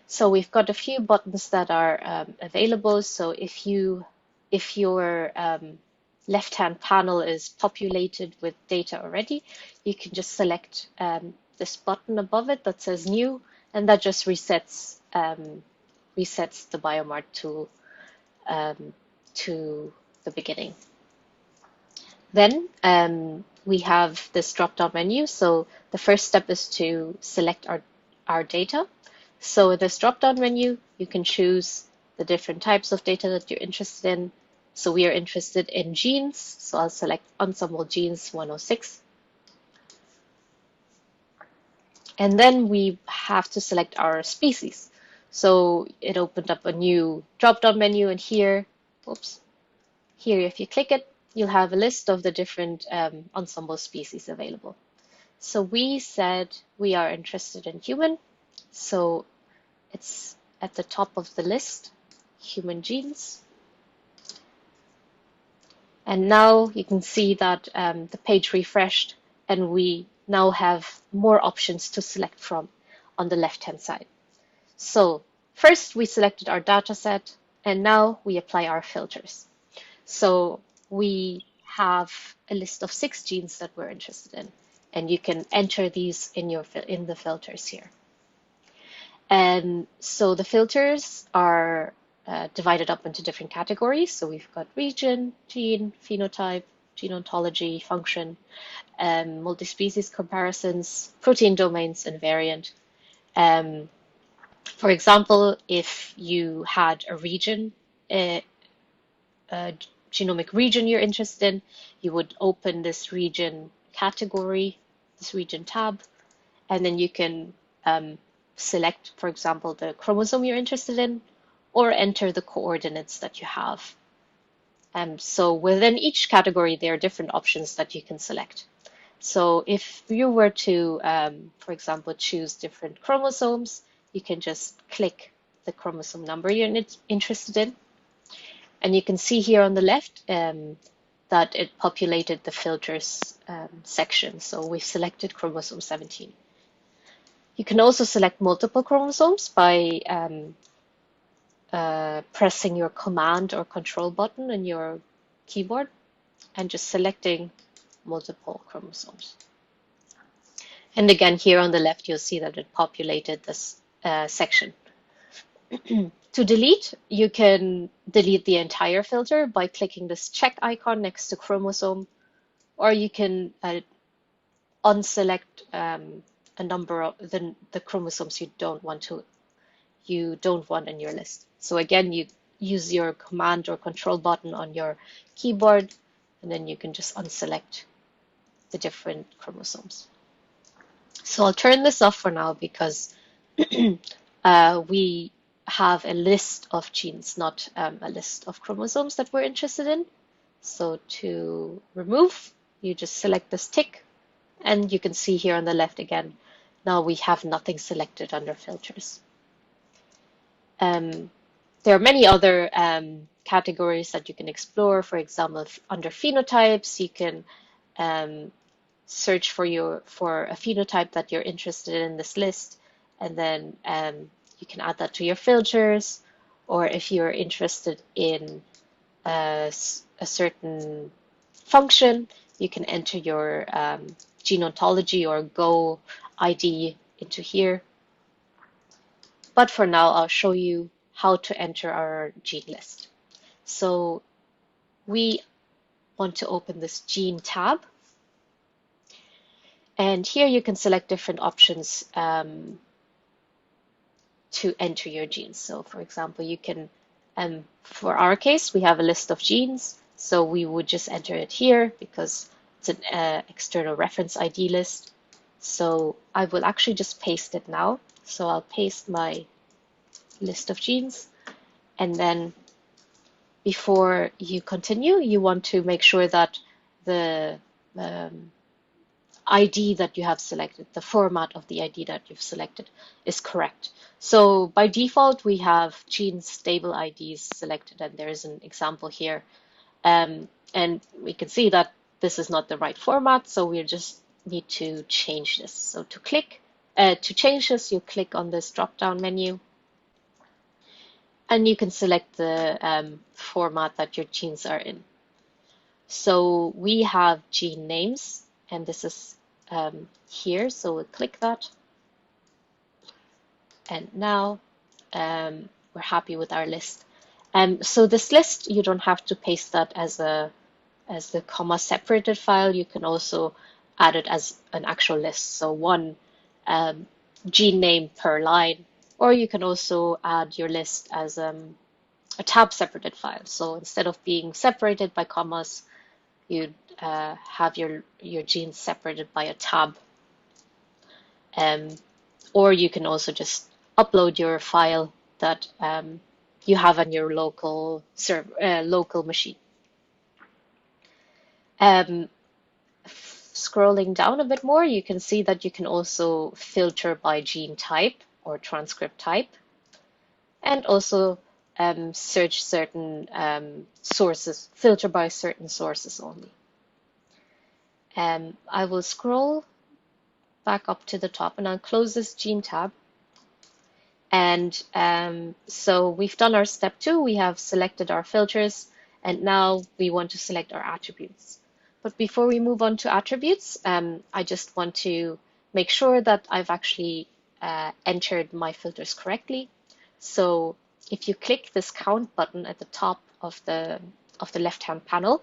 So we've got a few buttons that are available. So if your left-hand panel is populated with data already, you can just select this button above it that says New, and that just resets the BioMart tool to the beginning. Then we have this drop-down menu. So the first step is to select our data. So in this drop-down menu, you can choose the different types of data that you're interested in. So we are interested in genes. So I'll select Ensembl Genes 106. And then we have to select our species. So it opened up a new drop-down menu, and here, if you click it, you'll have a list of the different Ensembl species available. So we said we are interested in human. So it's at the top of the list, human genes. And now you can see that the page refreshed, and we now have more options to select from on the left-hand side. So first we selected our data set, and now we apply our filters. So we have a list of 6 genes that we're interested in. and you can enter these in the filters here. And so the filters are divided up into different categories. So we've got region, gene, phenotype, gene ontology, function, multi-species comparisons, protein domains, and variant. Um, for example, if you had a region, a genomic region you're interested in, you would open this region category, this region tab, and then you can select, for example, the chromosome you're interested in, or enter the coordinates that you have. So within each category, there are different options that you can select. So if you were to, for example, choose different chromosomes, you can just click the chromosome number you're interested in. And you can see here on the left that it populated the filters section. So we've selected chromosome 17. You can also select multiple chromosomes by pressing your command or control button on your keyboard and just selecting multiple chromosomes. And again, here on the left, you'll see that it populated this section. To delete, you can delete the entire filter by clicking this check icon next to chromosome, or you can unselect a number of the chromosomes you don't want in your list. So again, you use your command or control button on your keyboard, and then you can just unselect the different chromosomes. So I'll turn this off for now because we have a list of genes, not a list of chromosomes that we're interested in. So to remove, you just select this tick, and you can see here on the left again, now we have nothing selected under filters. There are many other categories that you can explore. For example, under phenotypes, you can search for a phenotype that you're interested in this list, and then you can add that to your filters. Or if you're interested in a certain function, you can enter your gene ontology or Go ID into here. But for now, I'll show you how to enter our gene list. So we want to open this gene tab. And here you can select different options to enter your genes. So for example, you can, for our case, we have a list of genes. So we would just enter it here because it's an external reference ID list. So I will actually just paste it now. So I'll paste my list of genes, and then before you continue, you want to make sure that the ID that you have selected, the format of the ID that you've selected, is correct. So by default, we have gene stable IDs selected, and there's an example here. And we can see that this is not the right format, so we just need to change this. So to change this, you click on this drop-down menu, and you can select the format that your genes are in. So we have gene names, and this is here, so we'll click that. And now we're happy with our list. So this list, you don't have to paste that as the comma separated file. You can also add it as an actual list, so one gene name per line, or you can also add your list as a tab separated file. So instead of being separated by commas, you'd have your genes separated by a tab. Or you can also just upload your file that you have on your local machine. Scrolling down a bit more, you can see that you can also filter by gene type or transcript type, and also search certain sources, filter by certain sources only. I will scroll back up to the top, and I'll close this gene tab. And so we've done our step 2. We have selected our filters, and now we want to select our attributes. But before we move on to attributes, I just want to make sure that I've actually entered my filters correctly. So if you click this count button at the top of the left-hand panel,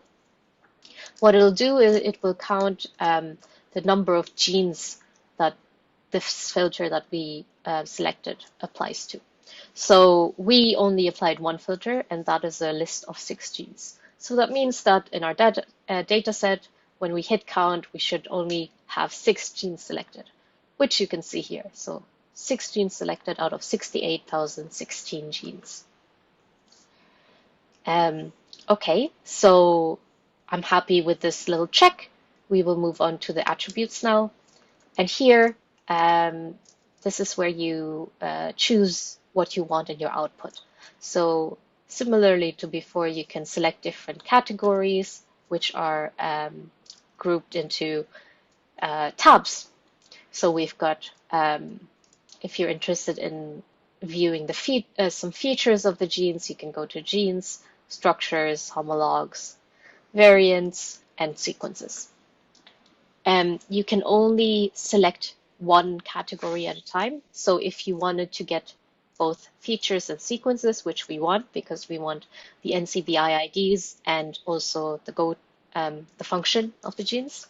what it'll do is it will count the number of genes that this filter that we selected applies to. So we only applied one filter, and that is a list of 6 genes. So that means that in our data set, when we hit count, we should only have 6 genes selected, which you can see here. So 6 genes selected out of 68,016 genes. Okay, so I'm happy with this little check. We will move on to the attributes now. And here, this is where you choose what you want in your output. So similarly to before, you can select different categories, which are grouped into tabs. So we've got, if you're interested in viewing some features of the genes, you can go to genes, structures, homologs, variants, and sequences. You can only select one category at a time. So if you wanted to get both features and sequences, which we want because we want the NCBI IDs and also the function of the genes,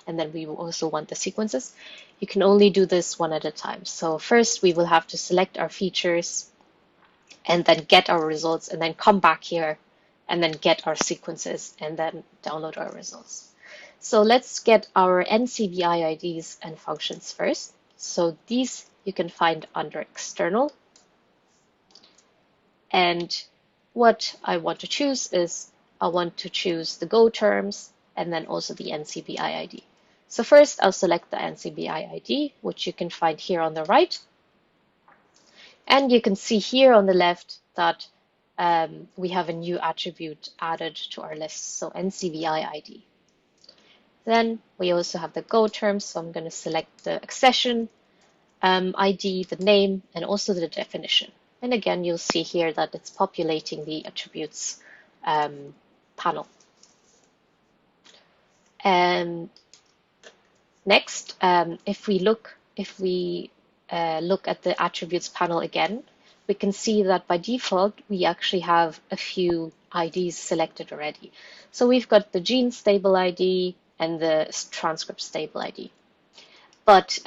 and then we will also want the sequences, you can only do this one at a time. So first we will have to select our features and then get our results, and then come back here and then get our sequences and then download our results. So let's get our NCBI IDs and functions first. So these you can find under external. And what I want to choose is I want to choose the Go terms and then also the NCBI ID. So first I'll select the NCBI ID, which you can find here on the right. And you can see here on the left that we have a new attribute added to our list, so NCBI ID. Then we also have the Go terms, so I'm going to select the accession ID, the name, and also the definition. And again, you'll see here that it's populating the attributes panel. And next, if we look at the attributes panel again, we can see that by default, we actually have a few IDs selected already. So we've got the gene stable ID and the transcript stable ID. But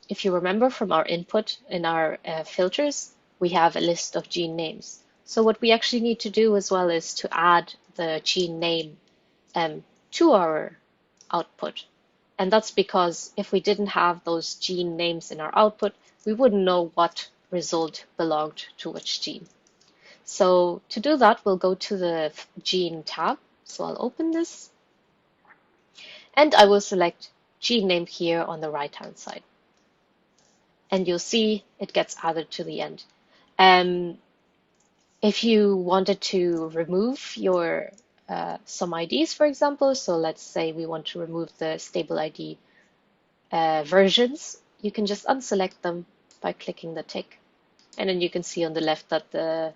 if you remember from our input in our filters, we have a list of gene names. So what we actually need to do as well is to add the gene name to our output. And that's because if we didn't have those gene names in our output, we wouldn't know what result belonged to which gene. So to do that, we'll go to the gene tab. So I'll open this. And I will select gene name here on the right-hand side. And you'll see it gets added to the end. If you wanted to remove your some IDs, for example, so let's say we want to remove the stable ID versions, you can just unselect them by clicking the tick. And then you can see on the left that the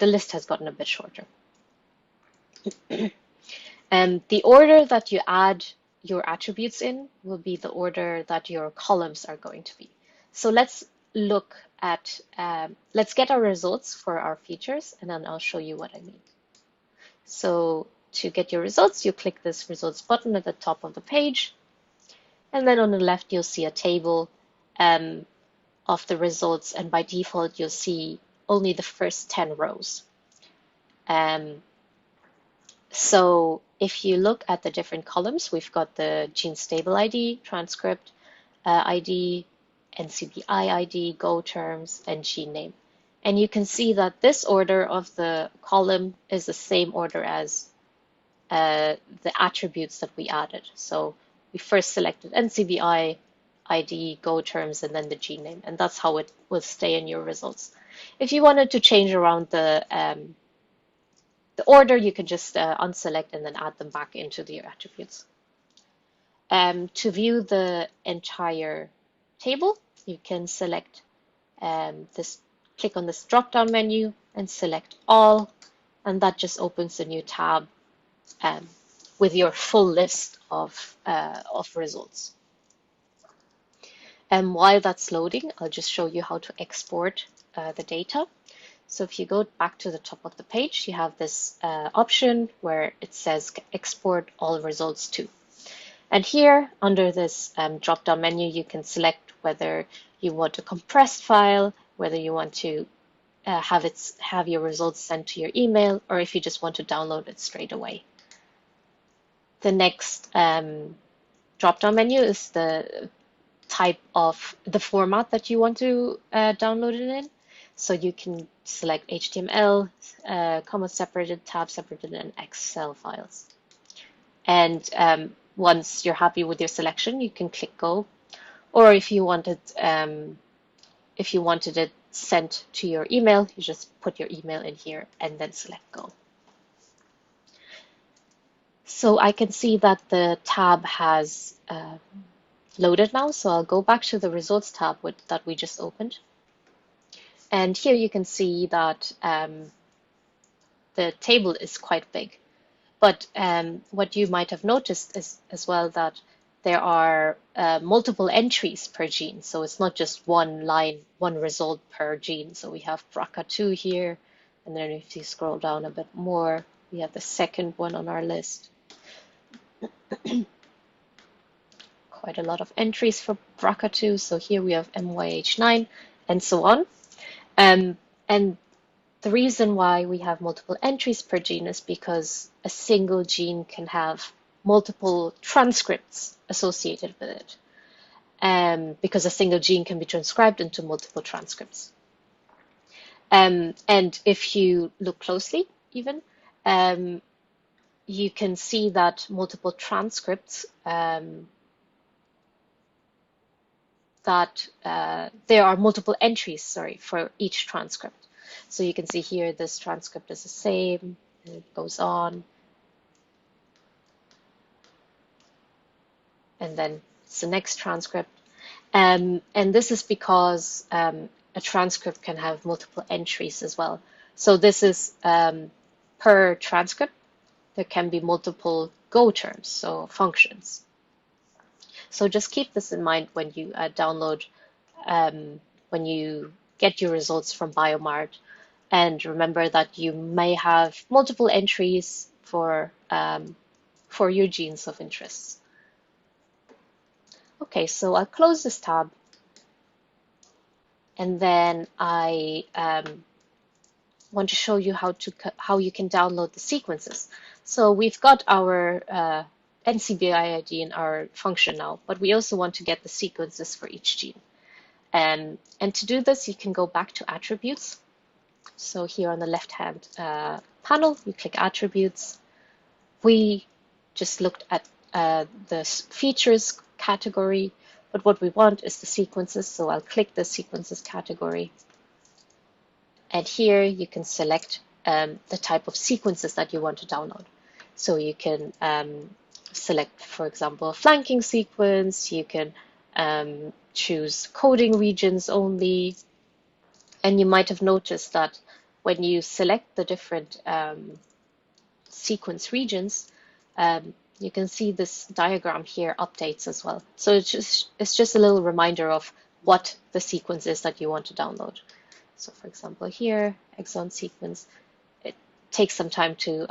list has gotten a bit shorter. The order that you add your attributes in will be the order that your columns are going to be. So let's look at, let's get our results for our features, and then I'll show you what I mean. So to get your results, you click this results button at the top of the page, and then on the left you'll see a table of the results, and by default you'll see only the first 10 rows. So if you look at the different columns, we've got the gene stable ID, transcript ID, NCBI ID, Go terms, and gene name. And you can see that this order of the column is the same order as the attributes that we added. So we first selected NCBI ID, Go terms, and then the gene name, and that's how it will stay in your results. If you wanted to change around the order, you can just unselect and then add them back into the attributes. To view the entire table, you can select click on this drop-down menu and select all, and that just opens a new tab um, with your full list of results. And while that's loading, I'll just show you how to export the data. So if you go back to the top of the page, you have this option where it says export all results to. And here under this drop-down menu, you can select whether you want a compressed file, whether you want to have your results sent to your email, or if you just want to download it straight away. The next drop-down menu is the type of the format that you want to download it in. So you can select HTML, comma separated, tab separated, and Excel files. And once you're happy with your selection, you can click go. Or if you wanted it sent to your email, you just put your email in here and then select go. So I can see that the tab has loaded now. So I'll go back to the results tab that we just opened. And here you can see that the table is quite big. But what you might have noticed is as well that there are multiple entries per gene. So it's not just one line, one result per gene. So we have BRCA2 here. And then if you scroll down a bit more, we have the second one on our list. Quite a lot of entries for BRCA2. So here we have MYH9 and so on. And the reason why we have multiple entries per gene is because a single gene can have multiple transcripts associated with it. Because a single gene can be transcribed into multiple transcripts. And if you look closely, even, you can see that multiple transcripts, there are multiple entries, sorry, for each transcript. So you can see here this transcript is the same, and it goes on. And then it's the next transcript. And this is because a transcript can have multiple entries as well. So this is per transcript, there can be multiple Go terms, so functions. So just keep this in mind when you download, when you get your results from BioMart. And remember that you may have multiple entries for your genes of interest. Okay, so I'll close this tab. And then I want to show you how you can download the sequences. So we've got our NCBI ID in our function now, but we also want to get the sequences for each gene. And to do this, you can go back to attributes. So here on the left-hand panel, you click attributes. We just looked at the features category, but what we want is the sequences. So I'll click the sequences category. And here you can select the type of sequences that you want to download. So you can select, for example, a flanking sequence. You can choose coding regions only. And you might have noticed that when you select the different sequence regions, you can see this diagram here updates as well. So it's just a little reminder of what the sequence is that you want to download. So for example, here, exon sequence, it takes some time to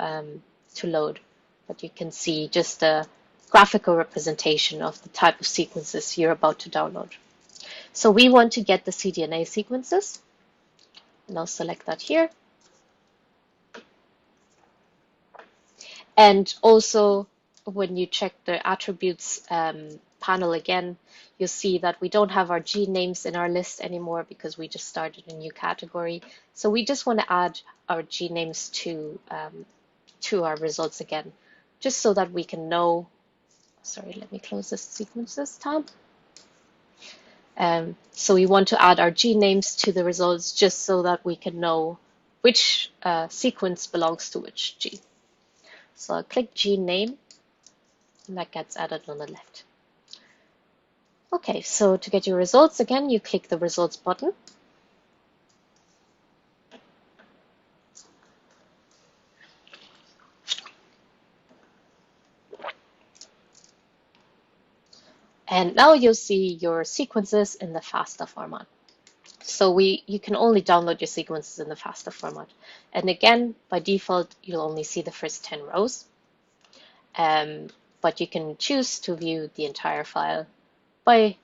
load, but you can see just a graphical representation of the type of sequences you're about to download. So we want to get the cDNA sequences, and I'll select that here. And also, when you check the attributes panel again, you'll see that we don't have our gene names in our list anymore because we just started a new category. So we just want to add our gene names to our results again, just so that we can know. Sorry, let me close this sequences tab. So we want to add our gene names to the results just so that we can know which sequence belongs to which gene. So I'll click gene name, and that gets added on the left. Okay, so to get your results, again, you click the results button. And now you'll see your sequences in the FASTA format. So you can only download your sequences in the FASTA format. And again, by default, you'll only see the first 10 rows. But you can choose to view the entire file by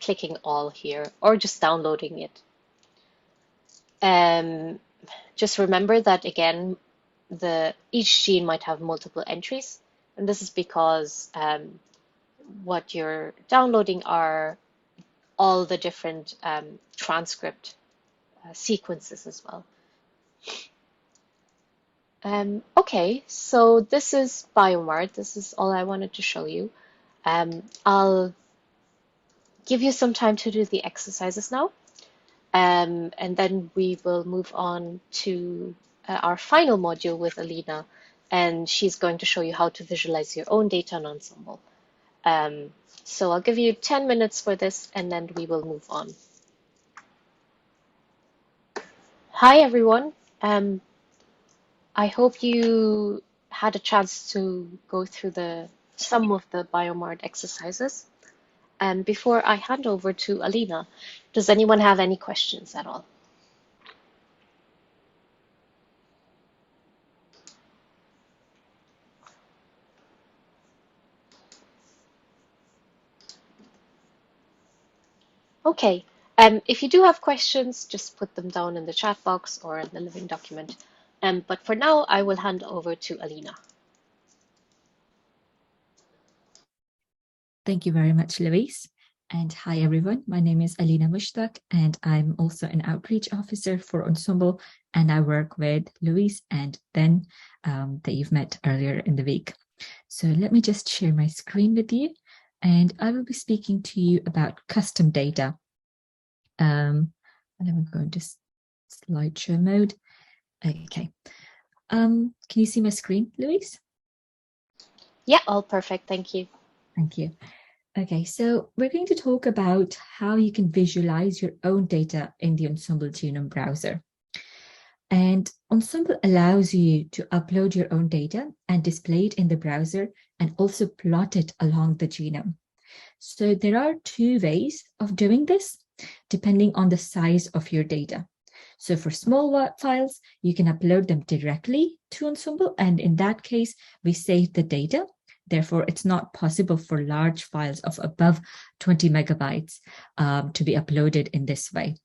clicking all here or just downloading it. Just remember that again, each gene might have multiple entries, and this is because what you're downloading are all the different transcript sequences as well. Okay, so this is BioMart. This is all I wanted to show you. I'll give you some time to do the exercises now, and then we will move on to our final module with Alina, and she's going to show you how to visualize your own data on Ensembl. So I'll give you 10 minutes for this, and then we will move on. Hi, everyone. I hope you had a chance to go through some of the BioMart exercises. And before I hand over to Alina, does anyone have any questions at all? Okay, if you do have questions, just put them down in the chat box or in the living document. But for now, I will hand over to Alina. Thank you very much, Louise. And hi, everyone. My name is Alina Mushtaq, and I'm also an outreach officer for Ensembl, and I work with Louise and Ben that you've met earlier in the week. So let me just share my screen with you, and I will be speaking to you about custom data. And then we're going to slideshow mode. Okay. Can you see my screen, Louise? Yeah, all perfect. Thank you. Thank you. Okay, so we're going to talk about how you can visualize your own data in the Ensembl Genome browser. And Ensembl allows you to upload your own data and display it in the browser and also plot it along the genome. So there are two ways of doing this, depending on the size of your data. So for small files, you can upload them directly to Ensembl, and in that case, we save the data. Therefore, it's not possible for large files of above 20 megabytes to be uploaded in this way.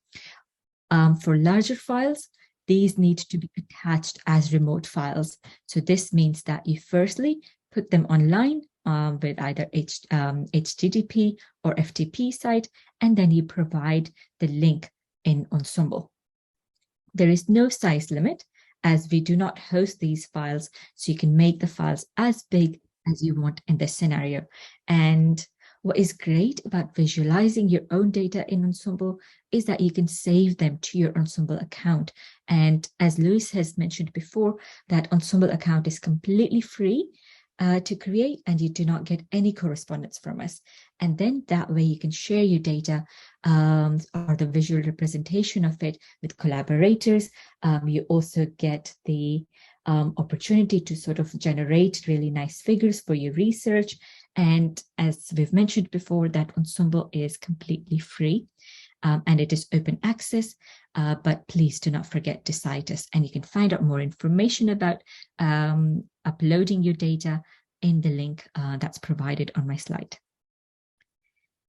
For larger files, these need to be attached as remote files. So this means that you firstly put them online with either HTTP or FTP site, and then you provide the link in Ensembl. There is no size limit, as we do not host these files, so you can make the files as big as you want in this scenario. And what is great about visualizing your own data in Ensembl is that you can save them to your Ensembl account. And as Louis has mentioned before, that Ensembl account is completely free to create, and you do not get any correspondence from us. And then that way you can share your data or the visual representation of it with collaborators. You also get the opportunity to sort of generate really nice figures for your research. And as we've mentioned before, that Ensembl is completely free and it is open access, but please do not forget to cite us. And you can find out more information about uploading your data in the link that's provided on my slide.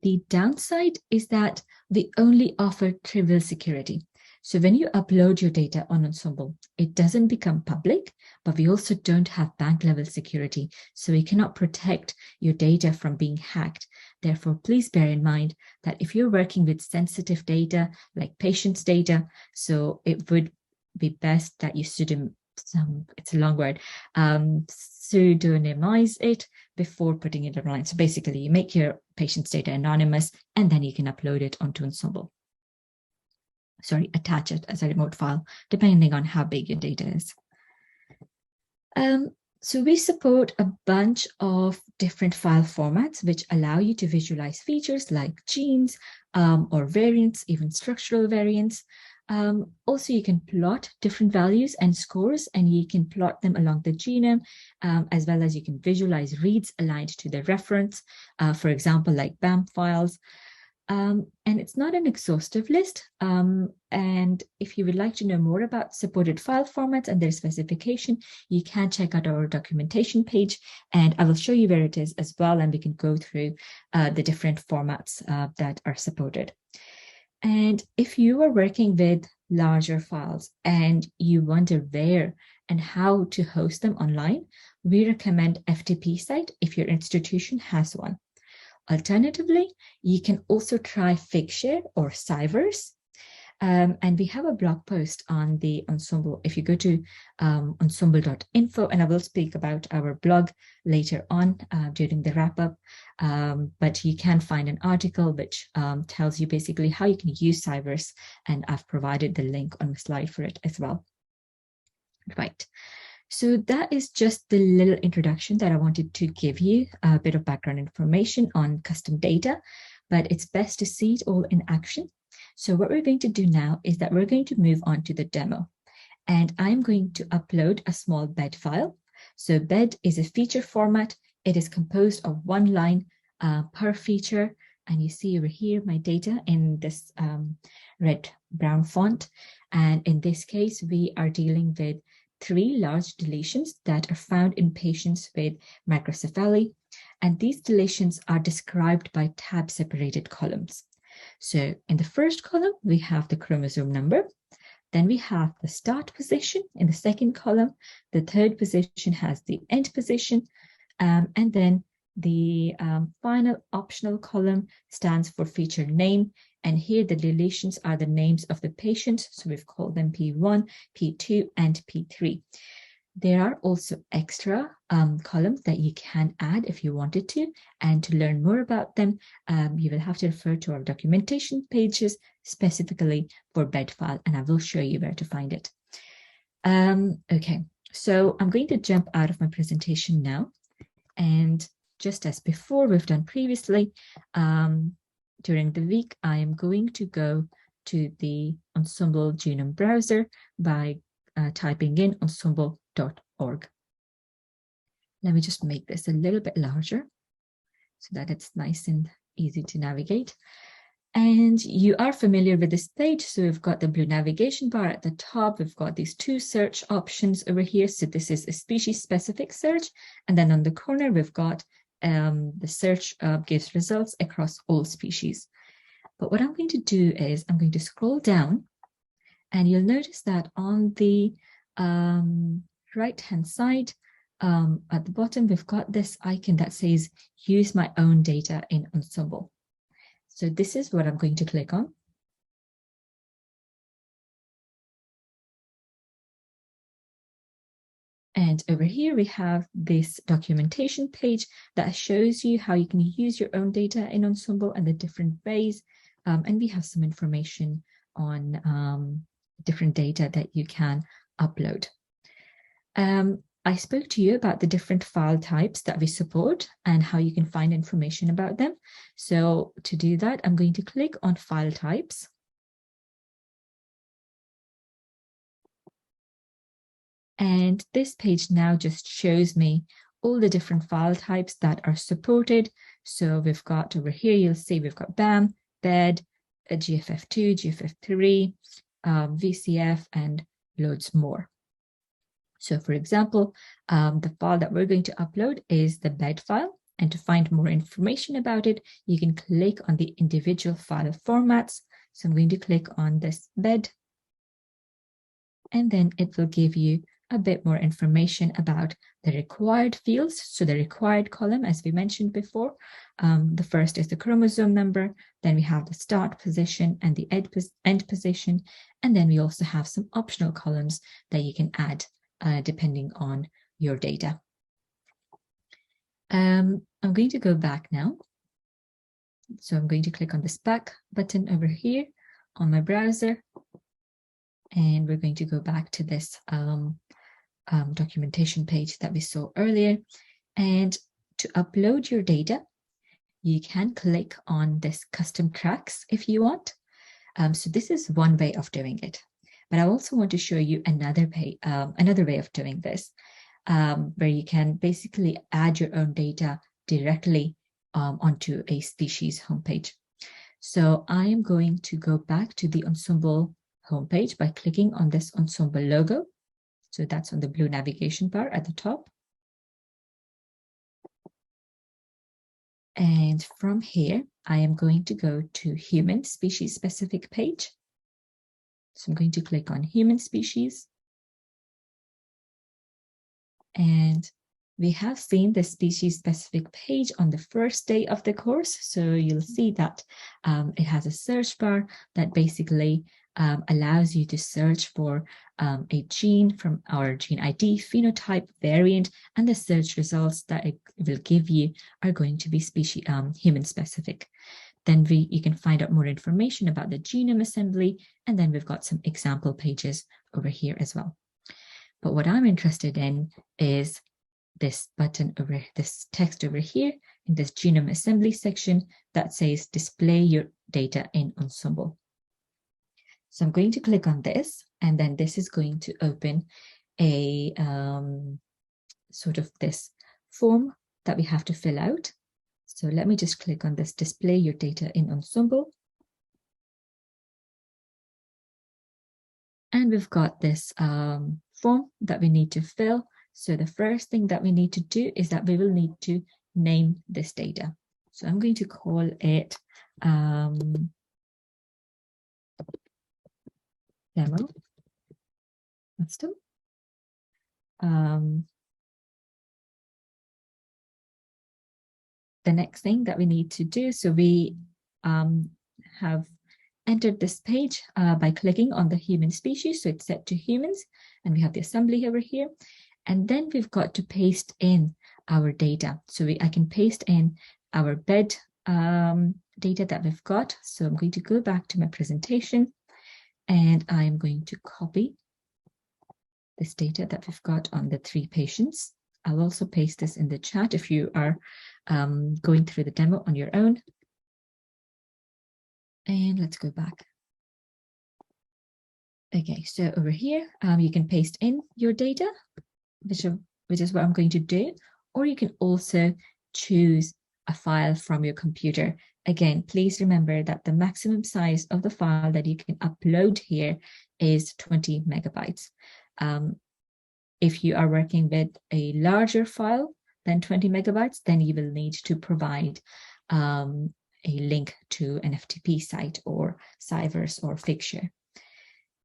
The downside is that we only offer trivial security. So when you upload your data on Ensembl, it doesn't become public, but we also don't have bank level security. So we cannot protect your data from being hacked. Therefore, please bear in mind that if you're working with sensitive data, like patients' data, so it would be best that you it's a long word, pseudonymize it before putting it online. So basically you make your patient's data anonymous and then you can upload it onto Ensembl. Sorry, attach it as a remote file, depending on how big your data is. So we support a bunch of different file formats which allow you to visualize features like genes or variants, even structural variants. Also, you can plot different values and scores, and you can plot them along the genome, as well as you can visualize reads aligned to the reference, for example, like BAM files. And it's not an exhaustive list. And if you would like to know more about supported file formats and their specification, you can check out our documentation page, and I will show you where it is as well, and we can go through the different formats that are supported. And if you are working with larger files and you wonder where and how to host them online, we recommend FTP site if your institution has one. Alternatively, you can also try Figshare or Cyverse. And we have a blog post on the Ensembl. If you go to ensembl.info, and I will speak about our blog later on during the wrap up, but you can find an article which tells you basically how you can use Cyverse, and I've provided the link on the slide for it as well. Right. So that is just the little introduction that I wanted to give you, a bit of background information on custom data, but it's best to see it all in action. So what we're going to do now is that we're going to move on to the demo, and I'm going to upload a small bed file. So bed is a feature format. It is composed of one line per feature, and you see over here my data in this red-brown font. And in this case, we are dealing with 3 large deletions that are found in patients with microcephaly, and these deletions are described by tab-separated columns. So in the first column, we have the chromosome number. Then we have the start position in the second column. The third position has the end position. And then the final optional column stands for feature name. And here the deletions are the names of the patients. So we've called them P1, P2, and P3. There are also extra columns that you can add if you wanted to. And to learn more about them, you will have to refer to our documentation pages specifically for bed file, and I will show you where to find it. Okay, so I'm going to jump out of my presentation now. And just as before, we've done previously, during the week, I am going to go to the Ensembl genome browser by typing in ensembl.org. Let me just make this a little bit larger so that it's nice and easy to navigate. And you are familiar with this page. So we've got the blue navigation bar at the top. We've got these 2 search options over here. So this is a species-specific search. And then on the corner, we've got the search gives results across all species. But what I'm going to do is I'm going to scroll down, and you'll notice that on the right-hand side, at the bottom, we've got this icon that says use my own data in Ensembl. So this is what I'm going to click on. And over here, we have this documentation page that shows you how you can use your own data in Ensembl and the different ways. And we have some information on different data that you can upload. I spoke to you about the different file types that we support and how you can find information about them. So to do that, I'm going to click on file types. And this page now just shows me all the different file types that are supported. So we've got over here, you'll see we've got BAM, BED, GFF2, GFF3, VCF, and loads more. So for example, the file that we're going to upload is the bed file. And to find more information about it, you can click on the individual file formats. So I'm going to click on this bed. And then it will give you a bit more information about the required fields. So the required column, as we mentioned before, the first is the chromosome number. Then we have the start position and the end position. And then we also have some optional columns that you can add depending on your data. I'm going to go back now. So I'm going to click on this back button over here on my browser. And we're going to go back to this documentation page that we saw earlier. And to upload your data, you can click on this custom tracks if you want. So this is one way of doing it. But I also want to show you another way of doing this, where you can basically add your own data directly onto a species homepage. So I am going to go back to the Ensembl homepage by clicking on this Ensembl logo. So that's on the blue navigation bar at the top. And from here, I am going to go to human species specific page. So I'm going to click on human species. And we have seen the species specific page on the first day of the course. So you'll see that it has a search bar that basically allows you to search for a gene from our gene ID, phenotype, variant, and the search results that it will give you are going to be species human specific. Then you can find out more information about the genome assembly, and then we've got some example pages over here as well. But what I'm interested in is this button over this text over here in this genome assembly section that says display your data in Ensembl. So I'm going to click on this, and then this is going to open a sort of this form that we have to fill out. So let me just click on this display your data in Ensembl. And we've got this form that we need to fill. So the first thing that we need to do is that we will need to name this data. So I'm going to call it demo custom. The next thing that we need to do, so we have entered this page by clicking on the human species. So it's set to humans, and we have the assembly over here. And then we've got to paste in our data. So I can paste in our bed data that we've got. So I'm going to go back to my presentation, and I'm going to copy this data that we've got on the 3 patients. I'll also paste this in the chat if you are going through the demo on your own. And let's go back. Okay, so over here, you can paste in your data, which is what I'm going to do, or you can also choose a file from your computer. Again, please remember that the maximum size of the file that you can upload here is 20 megabytes. If you are working with a larger file than 20 megabytes, then you will need to provide a link to an FTP site or Cyverse or Figshare.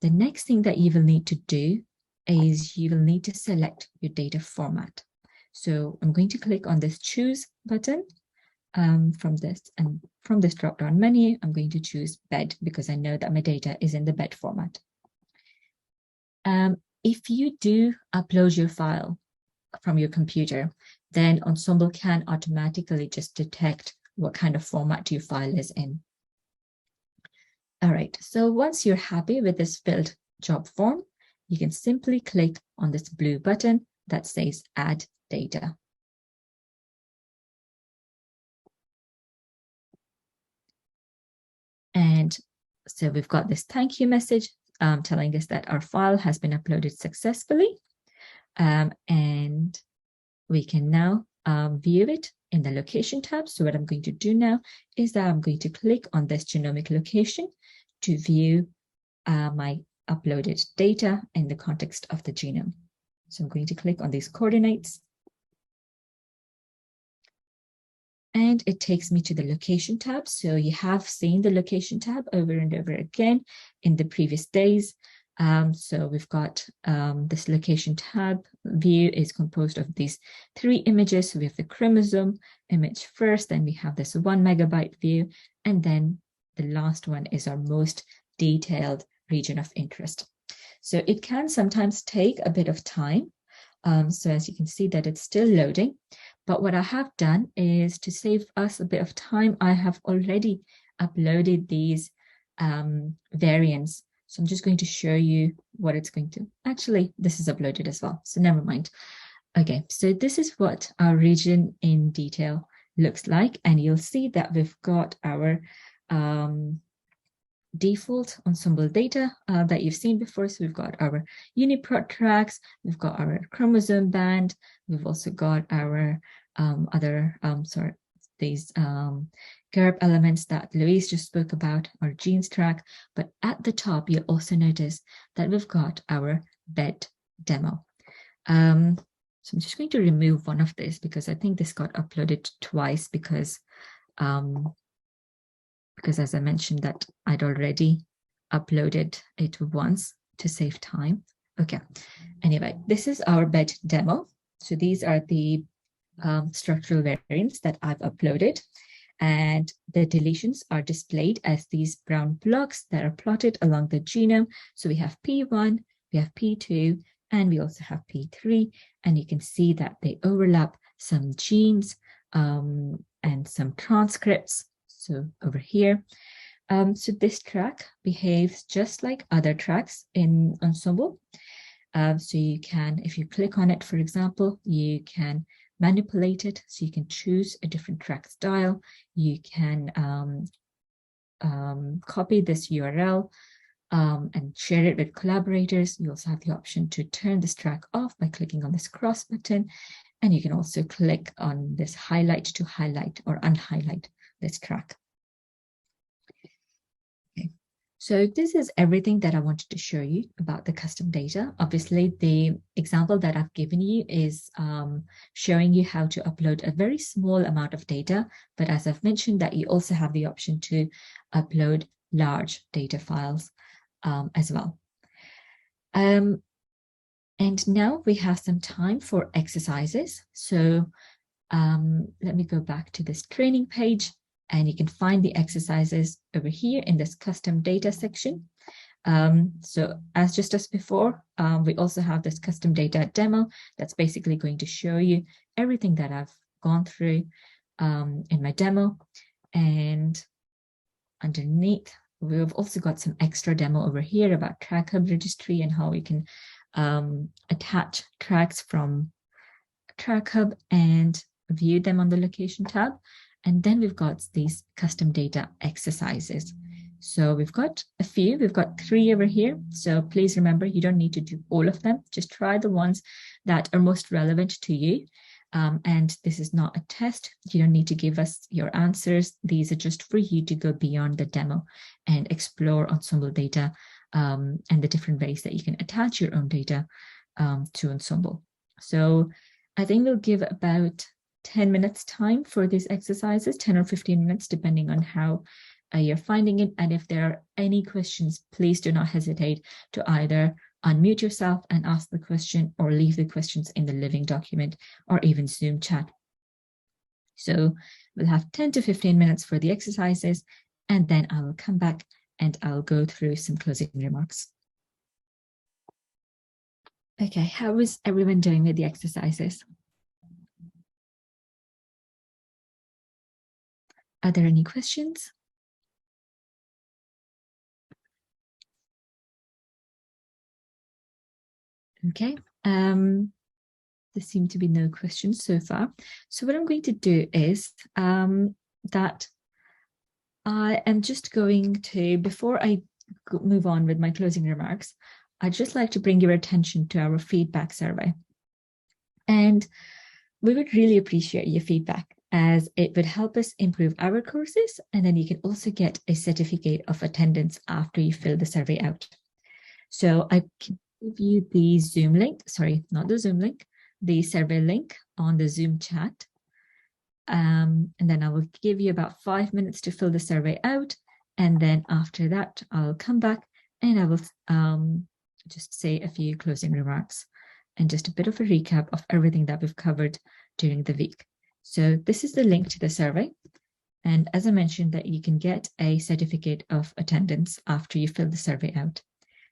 The next thing that you will need to do is you will need to select your data format. So I'm going to click on this choose button from this drop-down menu. I'm going to choose bed because I know that my data is in the bed format. If you do upload your file from your computer, then Ensembl can automatically just detect what kind of format your file is in. All right, so once you're happy with this filled job form, you can simply click on this blue button that says Add Data. And so we've got this thank you message telling us that our file has been uploaded successfully. And we can now view it in the location tab. So what I'm going to do now is that I'm going to click on this genomic location to view my uploaded data in the context of the genome. So I'm going to click on these coordinates. And it takes me to the location tab. So you have seen the location tab over and over again in the previous days. So we've got this location tab view is composed of these 3 images. So we have the chromosome image first, then we have this 1 megabyte view, and then the last one is our most detailed region of interest. So it can sometimes take a bit of time. So as you can see that it's still loading. But what I have done is to save us a bit of time, I have already uploaded these variants. So I'm just going to show you what it's going to. Actually, this is uploaded as well, so never mind. Okay, so this is what our region in detail looks like. And you'll see that we've got our default Ensembl data that you've seen before. So we've got our UniProt tracks, we've got our chromosome band, we've also got our these GERB elements that Louise just spoke about, our genes track. But at the top, you also notice that we've got our bed demo. So I'm just going to remove one of this because I think this got uploaded twice because as I mentioned that I'd already uploaded it once to save time. Okay, anyway, this is our bed demo. So these are the structural variants that I've uploaded, and the deletions are displayed as these brown blocks that are plotted along the genome. So we have P1, we have P2, and we also have P3, and you can see that they overlap some genes and some transcripts. So over here, so this track behaves just like other tracks in Ensembl. So you can, if you click on it, for example, you can manipulate it. So you can choose a different track style. You can copy this URL and share it with collaborators. You also have the option to turn this track off by clicking on this cross button. And you can also click on this highlight to highlight or unhighlight this track. Okay. So this is everything that I wanted to show you about the custom data. Obviously, the example that I've given you is showing you how to upload a very small amount of data. But as I've mentioned, that you also have the option to upload large data files as well. And now we have some time for exercises. So let me go back to this training page, and you can find the exercises over here in this custom data section. So just as before, we also have this custom data demo that's basically going to show you everything that I've gone through in my demo. And underneath, we've also got some extra demo over here about track hub registry and how we can attach tracks from track hub and view them on the location tab. And then we've got these custom data exercises. So we've got a few, we've got 3 over here. So please remember, you don't need to do all of them. Just try the ones that are most relevant to you. And this is not a test. You don't need to give us your answers. These are just for you to go beyond the demo and explore Ensembl data and the different ways that you can attach your own data to Ensembl. So I think we'll give about 10 minutes time for these exercises, 10 or 15 minutes, depending on how you're finding it. And if there are any questions, please do not hesitate to either unmute yourself and ask the question or leave the questions in the living document or even Zoom chat. So we'll have 10 to 15 minutes for the exercises, and then I will come back and I'll go through some closing remarks. Okay, how is everyone doing with the exercises? Are there any questions? Okay, there seem to be no questions so far. So what I'm going to do is that I am just going to, before I move on with my closing remarks, I'd just like to bring your attention to our feedback survey. And we would really appreciate your feedback, as it would help us improve our courses, and then you can also get a certificate of attendance after you fill the survey out. So I can give you the Zoom link, sorry, not the Zoom link, the survey link on the Zoom chat. And then I will give you about 5 minutes to fill the survey out. And then after that, I'll come back and I will just say a few closing remarks and just a bit of a recap of everything that we've covered during the week. So this is the link to the survey. And as I mentioned, that you can get a certificate of attendance after you fill the survey out.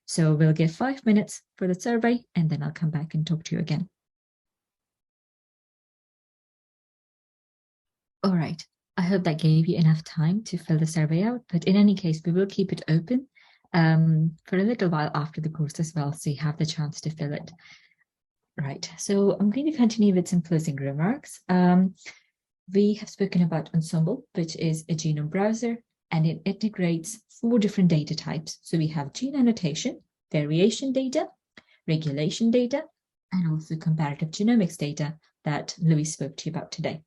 So we'll give 5 minutes for the survey, and then I'll come back and talk to you again. All right, I hope that gave you enough time to fill the survey out, but in any case, we will keep it open for a little while after the course as well, so you have the chance to fill it. Right, so I'm going to continue with some closing remarks. We have spoken about Ensembl, which is a genome browser. and it integrates 4 different data types. So we have gene annotation, variation data, regulation data, and also comparative genomics data that Louis spoke to you about today.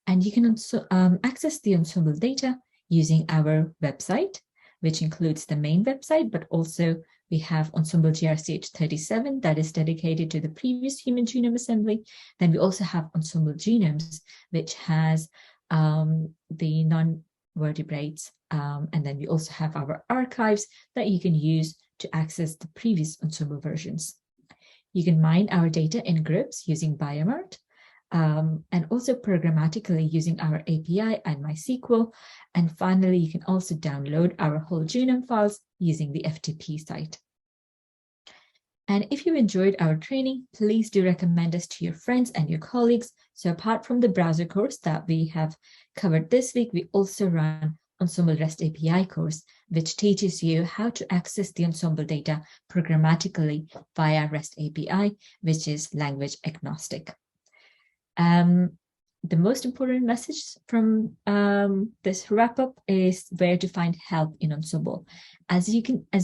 And you can also access the Ensembl data using our website, which includes the main website, but also we have Ensembl GRCH37 that is dedicated to the previous human genome assembly. Then we also have Ensembl Genomes, which has the non-vertebrates. And then we also have our archives that you can use to access the previous Ensembl versions. You can mine our data in groups using BioMart, and also programmatically using our API and MySQL. And finally, you can also download our whole genome files using the FTP site. And if you enjoyed our training, please do recommend us to your friends and your colleagues. So apart from the browser course that we have covered this week, we also run Ensembl REST API course, which teaches you how to access the Ensembl data programmatically via REST API, which is language agnostic. The most important message from this wrap-up is where to find help in Ensembl. As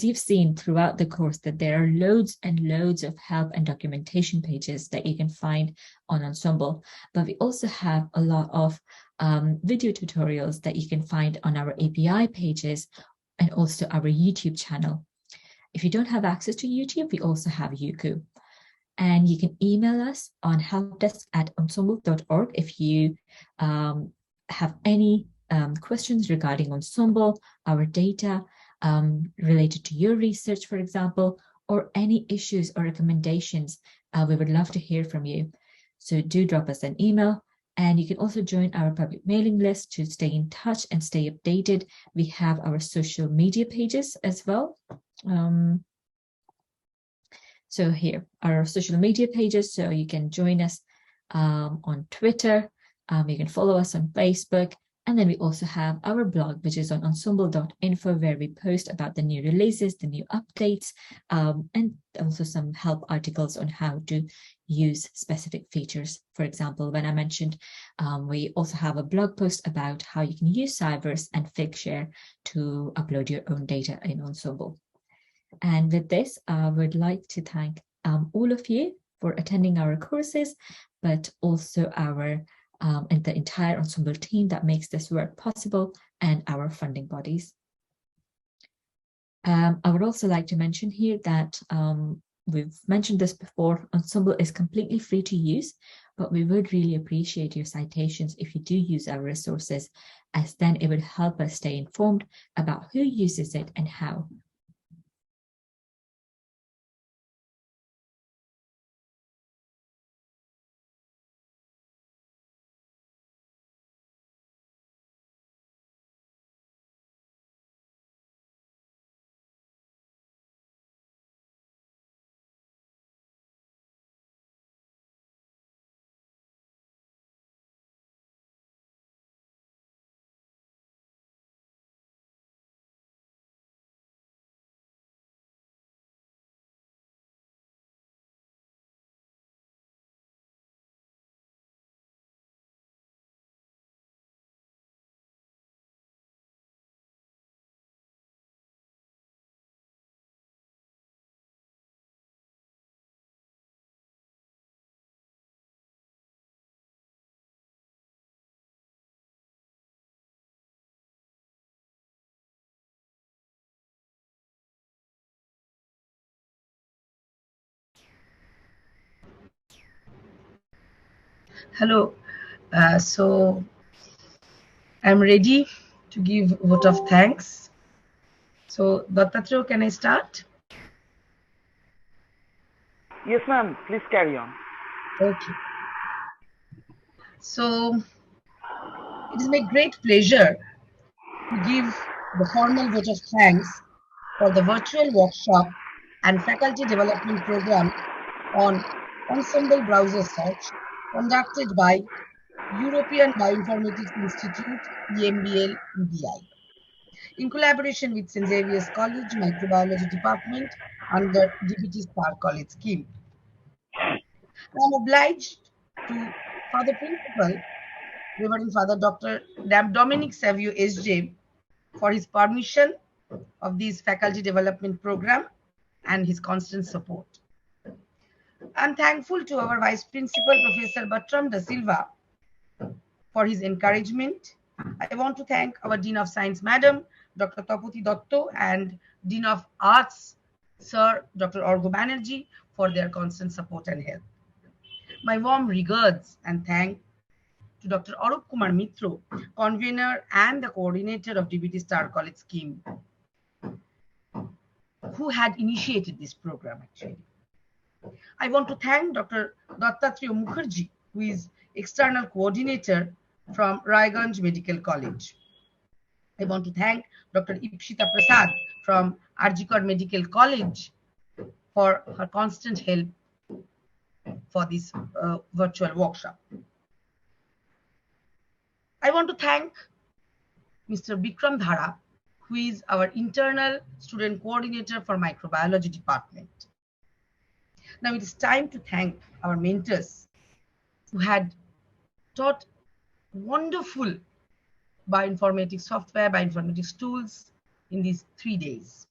you've seen throughout the course, that there are loads and loads of help and documentation pages that you can find on Ensembl, but we also have a lot of video tutorials that you can find on our API pages and also our YouTube channel. If you don't have access to YouTube, we also have Youku. And you can email us on helpdesk@ensembl.org if you have any questions regarding Ensembl, our data related to your research, for example, or any issues or recommendations. We would love to hear from you. So do drop us an email. And you can also join our public mailing list to stay in touch and stay updated. We have our social media pages as well. So here are our social media pages. So you can join us on Twitter. You can follow us on Facebook. And then we also have our blog, which is on ensembl.info, where we post about the new releases, the new updates, and also some help articles on how to use specific features. For example, when I mentioned, we also have a blog post about how you can use Cyverse and Figshare to upload your own data in Ensembl. And with this, I would like to thank all of you for attending our courses, but also our and the entire Ensembl team that makes this work possible, and our funding bodies. I would also like to mention here that we've mentioned this before, Ensembl is completely free to use, but we would really appreciate your citations if you do use our resources, as then it would help us stay informed about who uses it and how. Hello. So I'm ready to give vote of thanks. So Dattatreya, can I start? Yes, ma'am. Please carry on. Okay. So it is my great pleasure to give the formal vote of thanks for the virtual workshop and faculty development program on Ensembl browser search conducted by European Bioinformatics Institute, EMBL, EBI, in collaboration with St. Xavier's College Microbiology Department under DPT Star College scheme. I am obliged to Father Principal, Reverend Father Dr. Dominic Xavier, SJ, for his permission of this faculty development program and his constant support. I'm thankful to our Vice Principal, Professor Bertram da Silva, for his encouragement. I want to thank our Dean of Science, Madam, Dr. Tapati Dotto, and Dean of Arts, Sir Dr. Orgo Banerjee, for their constant support and help. My warm regards and thanks to Dr. Arup Kumar Mitro, convener and the coordinator of DBT Star College scheme, who had initiated this program actually. I want to thank Dr. Dattatreya Mukherjee, who is external coordinator from Raiganj Medical College. I want to thank Dr. Ipshita Prasad from Arjikar Medical College for her constant help for this virtual workshop. I want to thank Mr. Bikram Dhara, who is our internal student coordinator for microbiology department. Now it is time to thank our mentors who had taught wonderful bioinformatics software, bioinformatics tools in these 3 days.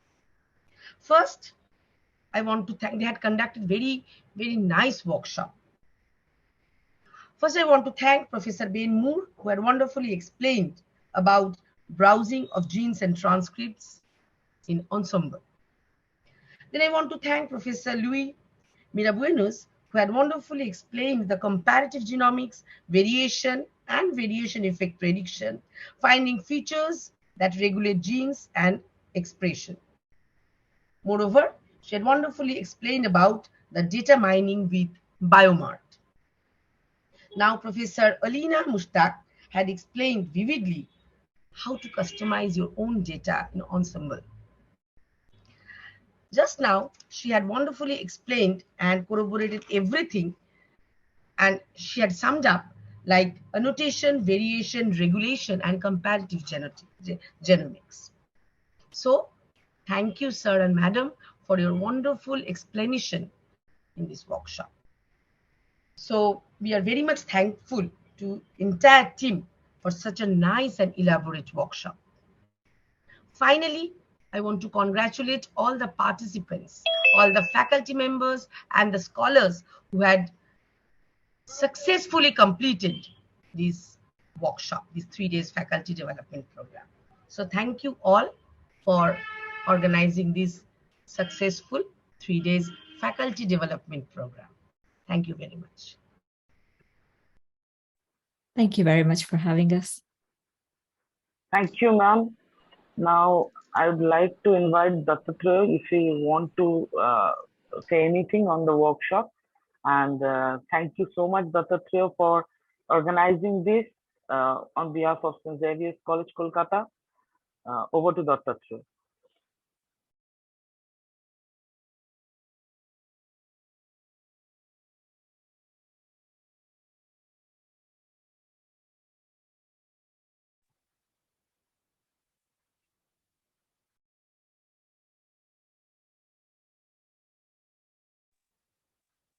First, I want to thank, they had conducted very nice workshop. First, I want to thank Professor Ben Moore, who had wonderfully explained about browsing of genes and transcripts in Ensembl. Then I want to thank Professor Luis Mirabuenos, who had wonderfully explained the comparative genomics, variation and variation effect prediction, finding features that regulate genes and expression. Moreover, she had wonderfully explained about the data mining with BioMart. Now, Professor Alina Mushtaq had explained vividly how to customize your own data in Ensembl. Just now, she had wonderfully explained and corroborated everything, and she had summed up like annotation, variation, regulation, and comparative genomics. So, thank you, sir and madam, for your wonderful explanation in this workshop. So, we are very much thankful to entire team for such a nice and elaborate workshop. Finally, I want to congratulate all the participants, all the faculty members and the scholars who had successfully completed this workshop, this 3 days faculty development program. So thank you all for organizing this successful 3 days faculty development program. Thank you very much. Thank you very much for having us. Thank you, ma'am. Now, I would like to invite Dr. if he want to say anything on the workshop. And thank you so much, Dr. for organizing this on behalf of St. Xavier's College, Kolkata. Over to Dr.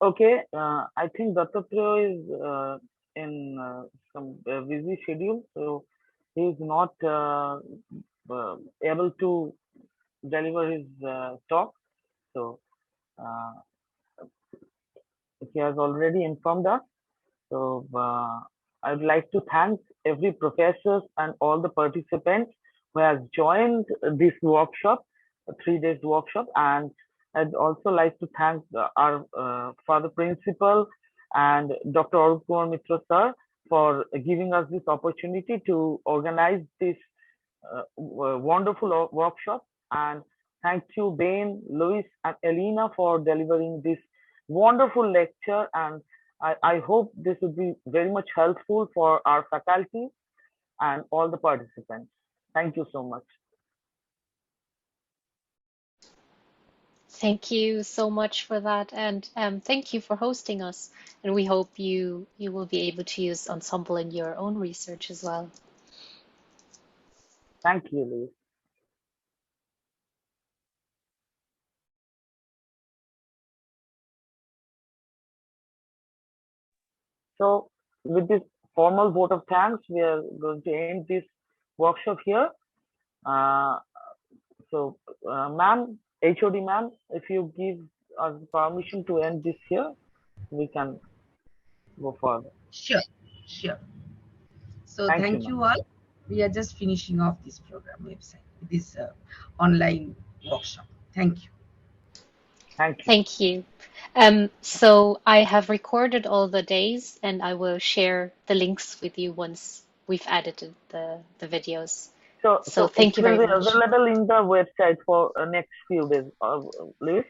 Okay, I think Dr. is in some busy schedule, so he is not able to deliver his talk. So he has already informed us. So I would like to thank every professor and all the participants who has joined this workshop, a 3 days workshop, and I'd also like to thank our father principal and Dr. Arup Kumar Mitra sir for giving us this opportunity to organize this wonderful workshop. And thank you, Ben, Luis, and Elena for delivering this wonderful lecture. And I hope this will be very much helpful for our faculty and all the participants. Thank you so much. Thank you so much for that, and thank you for hosting us. And we hope you will be able to use Ensembl in your own research as well. Thank you, Luis. So with this formal vote of thanks, we are going to end this workshop here. So, ma'am, HOD ma'am, if you give us permission to end this here, we can go further. Sure, sure. So Thank you, thank ma'am. you all. We are just finishing off this program website, this online workshop. Thank you. Thank you. Thank you. So I have recorded all the days and I will share the links with you once we've edited the videos. So So it thank you will very be much. available in the website for next few days, Lewis.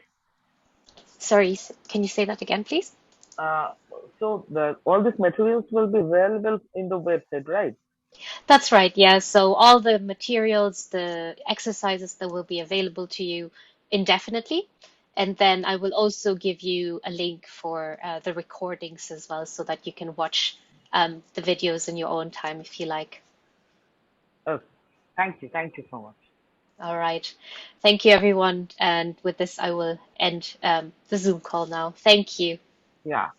Sorry, can you say that again, please? Uh, so all these materials will be available in the website, right? That's right, yeah. So all the materials, the exercises that will be available to you indefinitely. And then I will also give you a link for the recordings as well so that you can watch the videos in your own time if you like. Okay. Thank you. Thank you so much. All right. Thank you, everyone. And with this, I will end the Zoom call now. Thank you. Yeah.